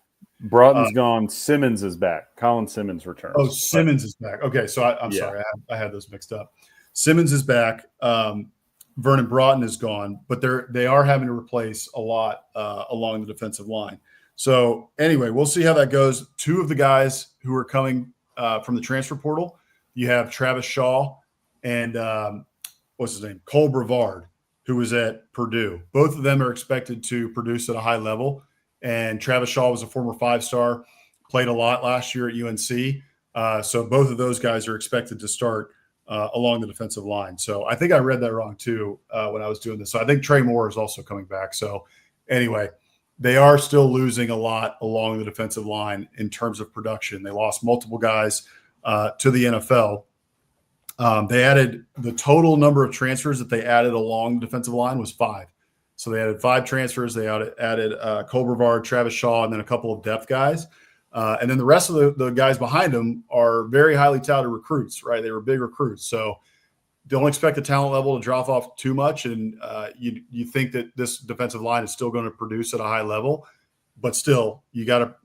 Broughton's gone. Simmons is back. Colin Simmons returns. Oh, Simmons is back. Okay, so I'm sorry. I had those mixed up. Simmons is back. Vernon Broughton is gone, but they are having to replace a lot along the defensive line. So anyway, we'll see how that goes. 2 of the guys who are coming from the transfer portal, you have Travis Shaw and what's his name? Cole Brevard, who was at Purdue. Both of them are expected to produce at a high level. And Travis Shaw was a former 5-star, played a lot last year at UNC. So both of those guys are expected to start along the defensive line. So I think I read that wrong too when I was doing this. So I think Trey Moore is also coming back. So anyway, they are still losing a lot along the defensive line in terms of production. They lost multiple guys to the NFL. They added the total number of transfers that they added along the defensive line was 5. So they added 5 transfers. They added Cole Brevard, Travis Shaw, and then a couple of depth guys. And then the rest of the guys behind them are very highly touted recruits, right? They were big recruits. So don't expect the talent level to drop off too much. And you think that this defensive line is still going to produce at a high level, but still you gotta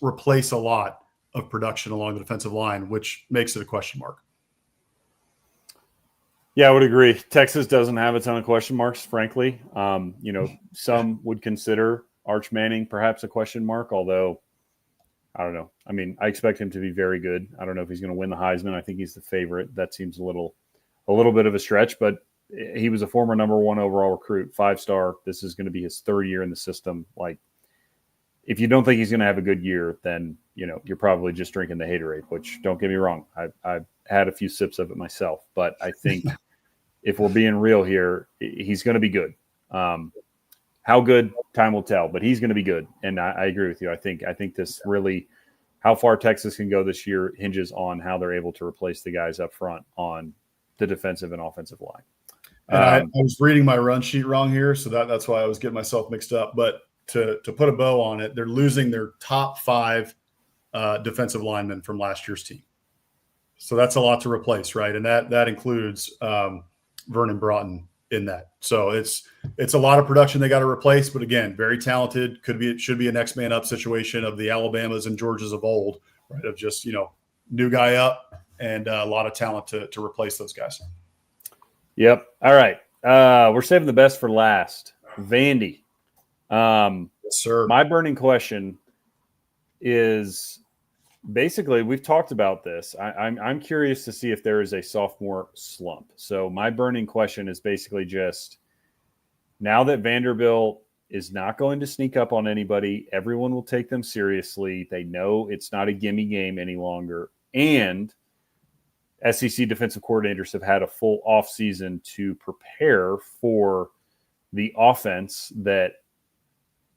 replace a lot of production along the defensive line, which makes it a question mark. Yeah, I would agree. Texas doesn't have a ton of question marks, frankly. Some would consider Arch Manning perhaps a question mark, although I don't know. I mean, I expect him to be very good. I don't know if he's going to win the Heisman. I think he's the favorite. That seems a little bit of a stretch, but he was a former number 1 overall recruit, 5-star. This is going to be his 3rd year in the system. Like, if you don't think he's going to have a good year, then, you're probably just drinking the haterade, which, don't get me wrong, I've had a few sips of it myself, but I think if we're being real here, he's going to be good. How good, time will tell, but he's going to be good. And I agree with you. I think this really, how far Texas can go this year hinges on how they're able to replace the guys up front on the defensive and offensive line. And I was reading my run sheet wrong here, so that's why I was getting myself mixed up. But to put a bow on it, they're losing their top 5 defensive linemen from last year's team. So that's a lot to replace, right? And that includes Vernon Broughton in that. So it's a lot of production they got to replace, but again, very talented. Should be a next man up situation of the Alabamas and Georgias of old, right? Of just, new guy up and a lot of talent to replace those guys. Yep. All right. We're saving the best for last. Vandy. Yes, sir. My burning question is basically, we've talked about this. I'm curious to see if there is a sophomore slump. So my burning question is basically just, now that Vanderbilt is not going to sneak up on anybody, everyone will take them seriously. They know it's not a gimme game any longer. And SEC defensive coordinators have had a full offseason to prepare for the offense that,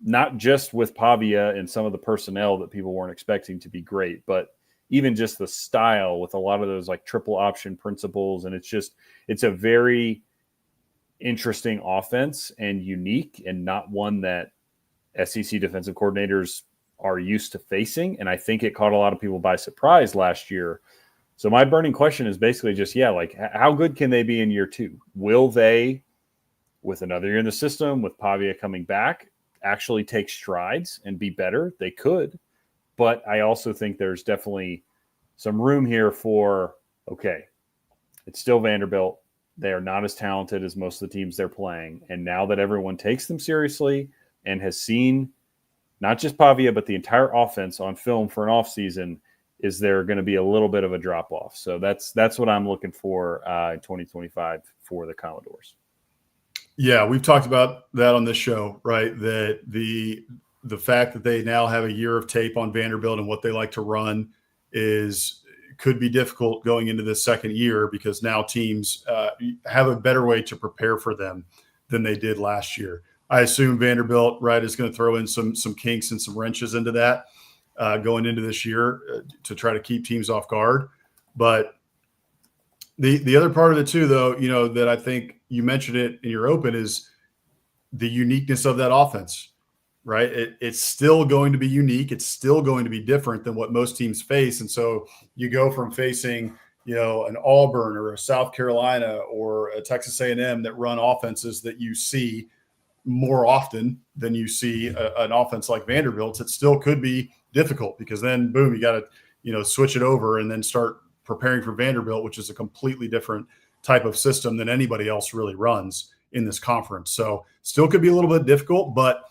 not just with Pavia and some of the personnel that people weren't expecting to be great, but even just the style with a lot of those like triple option principles. And it's a very interesting offense and unique, and not one that SEC defensive coordinators are used to facing. And I think it caught a lot of people by surprise last year. So my burning question is basically just, like, how good can they be in year two? Will they, with another year in the system, with Pavia coming back, actually take strides and be better? They could. But I also think there's definitely some room here for, okay, it's still Vanderbilt. They are not as talented as most of the teams they're playing. And now that everyone takes them seriously and has seen not just Pavia, but the entire offense on film for an offseason, is there going to be a little bit of a drop-off? So that's what I'm looking for in 2025 for the Commodores. Yeah, we've talked about that on this show, right? That the fact that they now have a year of tape on Vanderbilt and what they like to run could be difficult going into this second year, because now teams have a better way to prepare for them than they did last year. I assume Vanderbilt, right, is going to throw in some kinks and some wrenches into that going into this year to try to keep teams off guard. But the other part of it too, though, that I think you mentioned it in your open, is the uniqueness of that offense, right? It's still going to be unique. It's still going to be different than what most teams face. And so you go from facing, an Auburn or a South Carolina or a Texas A&M that run offenses that you see more often than you see an offense like Vanderbilt's. It still could be difficult, because then boom, you got to, switch it over and then start preparing for Vanderbilt, which is a completely different type of system than anybody else really runs in this conference. So still could be a little bit difficult, but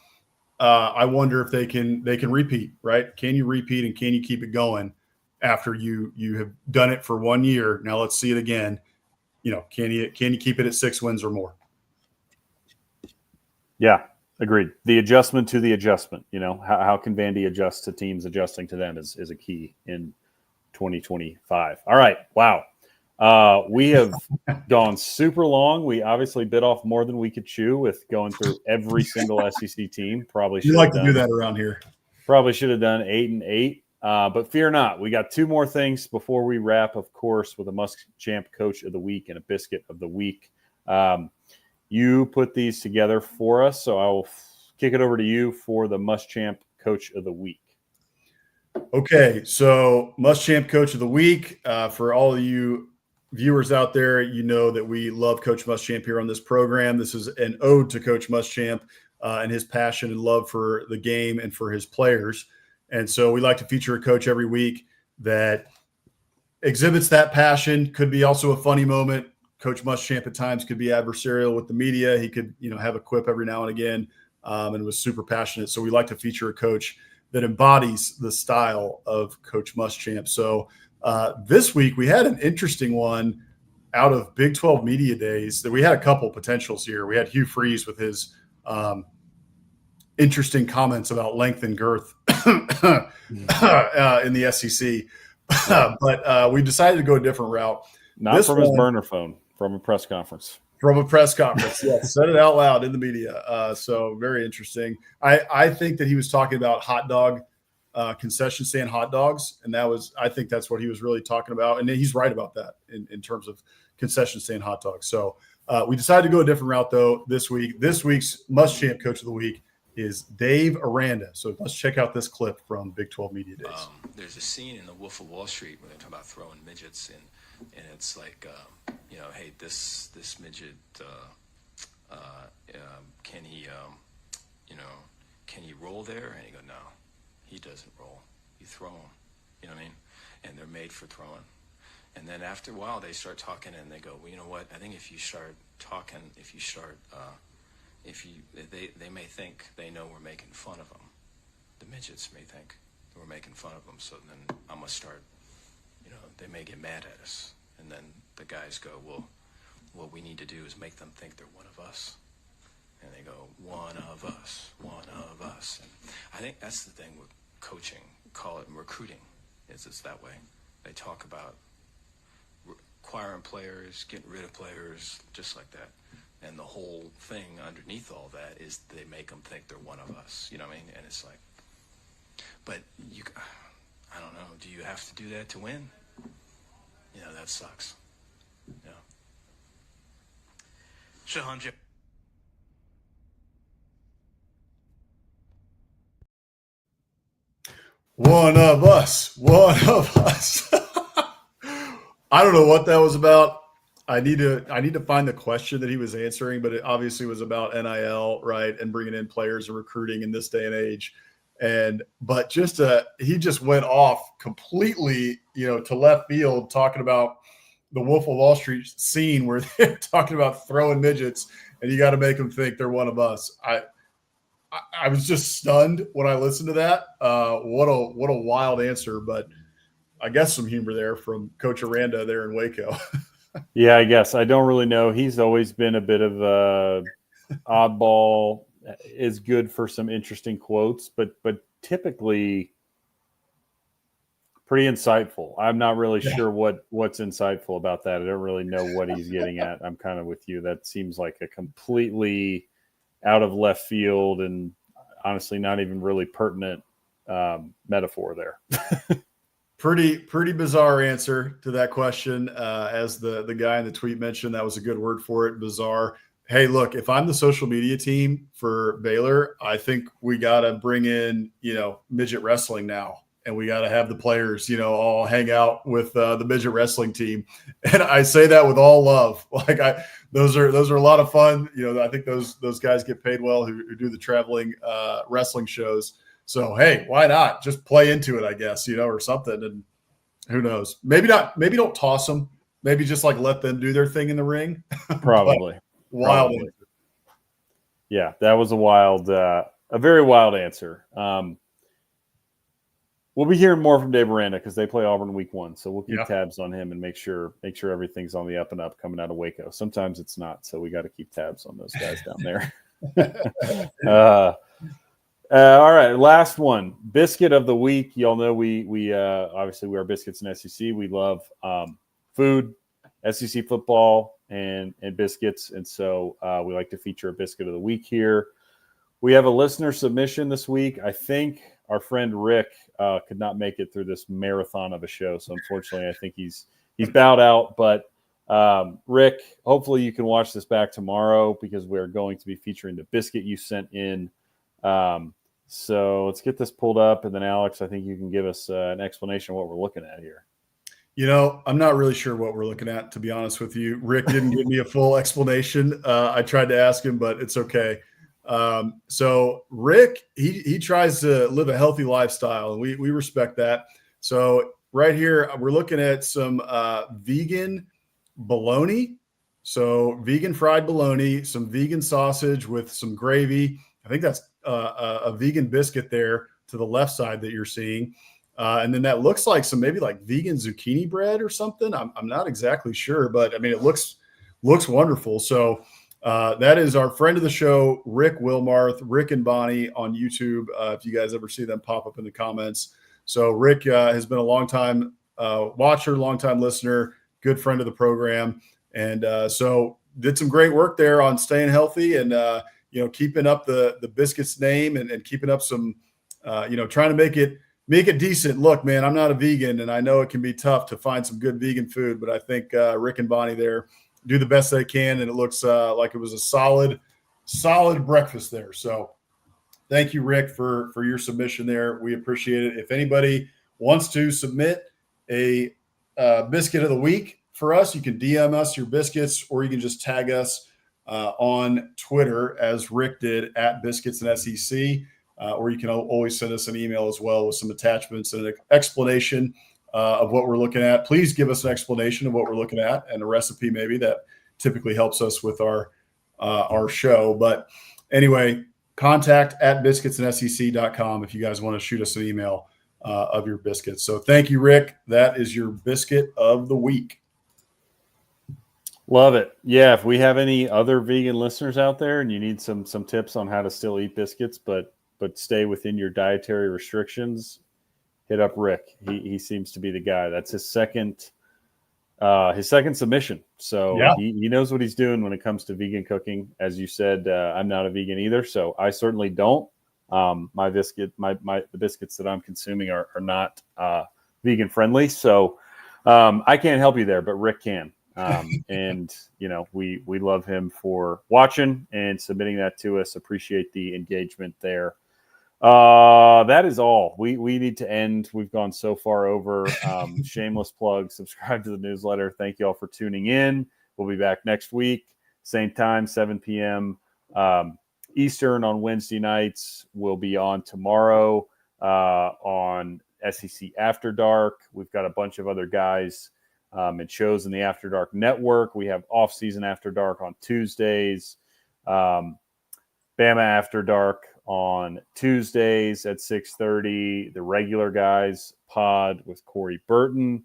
I wonder if they can repeat, right? Can you repeat, and can you keep it going after you have done it for 1 year? Now let's see it again. Can you keep it at 6 wins or more? Yeah, agreed. The adjustment to the adjustment, how can Vandy adjust to teams adjusting to them is a key in 2025. All right. Wow. We have gone super long. We obviously bit off more than we could chew with going through every single SEC team. You like to do that around here. Probably should have done 8 and 8. But fear not. We got 2 more things before we wrap, of course, with a Muschamp Coach of the Week and a Biscuit of the Week. You put these together for us, so I will kick it over to you for the Muschamp Coach of the Week. Okay, so Muschamp Coach of the Week. For all of you viewers out there, you know that we love Coach Muschamp here on this program. This is an ode to Coach Muschamp and his passion and love for the game and for his players. And so we like to feature a coach every week that exhibits that passion. Could be also a funny moment. Coach Muschamp at times could be adversarial with the media. He could, have a quip every now and again, and was super passionate. So we like to feature a coach that embodies the style of Coach Muschamp. So this week we had an interesting one out of Big 12 Media Days. That we had a couple potentials here. We had Hugh Freeze with his interesting comments about length and girth in the SEC. But we decided to go a different route. Not from his burner phone, from a press conference. From a press conference, yes. Said it out loud in the media. So very interesting. I think that he was talking about hot dog concession stand hot dogs, and I think that's what he was really talking about. And he's right about that in terms of concession stand hot dogs. So we decided to go a different route though this week. This week's Muschamp Coach of the Week is Dave Aranda. So let's check out this clip from Big 12 Media Days. There's a scene in The Wolf of Wall Street where they talk about throwing midgets in. And it's like, hey, this midget, can he roll there? And he go, no, he doesn't roll. You throw him. You know what I mean? And they're made for throwing. And then after a while, they start talking and they go, well, you know what? I think if you start talking, if you start, they may think they know we're making fun of them. The midgets may think we're making fun of them. So then I'm going to start, they may get mad at us. And then the guys go, well, what we need to do is make them think they're one of us. And they go, one of us, one of us. And I think that's the thing with coaching, call it recruiting, is it's that way. They talk about acquiring players, getting rid of players, just like that. And the whole thing underneath all that is they make them think they're one of us. You know what I mean? And it's like, but I don't know. Do you have to do that to win? That sucks. Yeah. Shahan, One of us. One of us. I don't know what that was about. I need to find the question that he was answering, but it obviously was about NIL, right, and bringing in players and recruiting in this day and age. But he just went off completely, to left field, talking about the Wolf of Wall Street scene where they're talking about throwing midgets, and you got to make them think they're one of us. I was just stunned when I listened to that. What a wild answer, but I guess some humor there from Coach Aranda there in Waco. Yeah, I guess. I don't really know. He's always been a bit of a oddball, is good for some interesting quotes, but typically pretty insightful. I'm not really sure what's insightful about that. I don't really know what he's getting at. I'm kind of with you. That seems like a completely out of left field and honestly not even really pertinent metaphor there. Pretty bizarre answer to that question. As the guy in the tweet mentioned, that was a good word for it, bizarre. Hey, look, if I'm the social media team for Baylor, I think we got to bring in, midget wrestling now. And we got to have the players, all hang out with the midget wrestling team. And I say that with all love. Like those are a lot of fun. I think those guys get paid well who do the traveling wrestling shows. So, hey, why not just play into it, I guess, or something. And who knows? Maybe not. Maybe don't toss them. Maybe just let them do their thing in the ring. Probably. Wild. Probably. Yeah, that was a very wild answer. We'll be hearing more from Dave Aranda because they play Auburn week 1. So we'll keep tabs on him and make sure everything's on the up and up coming out of Waco. Sometimes it's not. So we got to keep tabs on those guys down there. All right, last one. Biscuit of the week. Y'all know we obviously we are Biscuits and SEC. We love food, SEC football, and biscuits. And so we like to feature a biscuit of the week here. We have a listener submission this week. I think our friend Rick could not make it through this marathon of a show. So unfortunately, I think he's bowed out. But Rick, hopefully you can watch this back tomorrow because we're going to be featuring the biscuit you sent in. So let's get this pulled up. And then Alex, I think you can give us an explanation of what we're looking at here. I'm not really sure what we're looking at, to be honest with you. Rick didn't give me a full explanation. I tried to ask him, but it's okay. So Rick, he tries to live a healthy lifestyle, and we respect that. So right here, we're looking at some vegan bologna. So vegan fried bologna, some vegan sausage with some gravy. I think that's a vegan biscuit there to the left side that you're seeing. And then that looks like some maybe like vegan zucchini bread or something. I'm not exactly sure, but I mean, it looks wonderful. So that is our friend of the show, Rick Wilmarth, Rick and Bonnie on YouTube. If you guys ever see them pop up in the comments. So Rick has been a long-time watcher, long-time listener, good friend of the program. And so did some great work there on staying healthy and, keeping up the Biscuits name and keeping up some, trying to make it decent. Look, man, I'm not a vegan, and I know it can be tough to find some good vegan food, but I think Rick and Bonnie there do the best they can, and it looks like it was a solid breakfast there. So thank you, Rick, for your submission there. We appreciate it. If anybody wants to submit a biscuit of the week for us, you can DM us your biscuits, or you can just tag us on Twitter, as Rick did, at Biscuits and SEC. Or you can always send us an email as well with some attachments and an explanation of what we're looking at. Please give us an explanation of what we're looking at and a recipe maybe that typically helps us with our show. But anyway, contact@biscuitsandsec.com if you guys want to shoot us an email of your biscuits. So thank you, Rick. That is your biscuit of the week. Love it. Yeah, if we have any other vegan listeners out there and you need some tips on how to still eat biscuits but stay within your dietary restrictions, hit up Rick. He seems to be the guy. That's his second submission. So yeah. he knows what he's doing when it comes to vegan cooking. As you said, I'm not a vegan either, so I certainly don't. The biscuits that I'm consuming are not vegan friendly. So I can't help you there, but Rick can. And we love him for watching and submitting that to us. Appreciate the engagement there. That is all. We need to end. We've gone so far over. Shameless plug. Subscribe to the newsletter. Thank you all for tuning in. We'll be back next week, same time, 7 p.m. Eastern on Wednesday nights. We'll be on tomorrow on SEC After Dark. We've got a bunch of other guys and shows in the After Dark Network. We have off-season After Dark on Tuesdays. Bama After Dark on Tuesdays at 6:30. The regular guys pod with Corey Burton.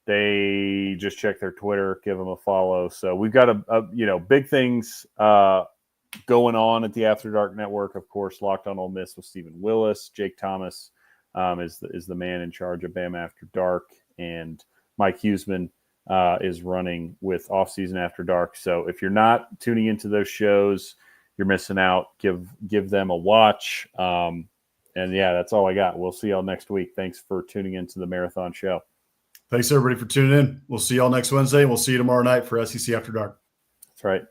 They just check their Twitter, give them a follow. So we've got a big things going on at the After Dark Network. Of course, Locked on Ole Miss with Stephen Willis. Jake Thomas is the man in charge of Bama After Dark, and Mike Huseman is running with Off-Season After Dark. So if you're not tuning into those shows, you're missing out. Give them a watch. And yeah, that's all I got. We'll see y'all next week. Thanks for tuning into the Marathon Show. Thanks everybody for tuning in. We'll see y'all next Wednesday. We'll see you tomorrow night for SEC After Dark. That's right.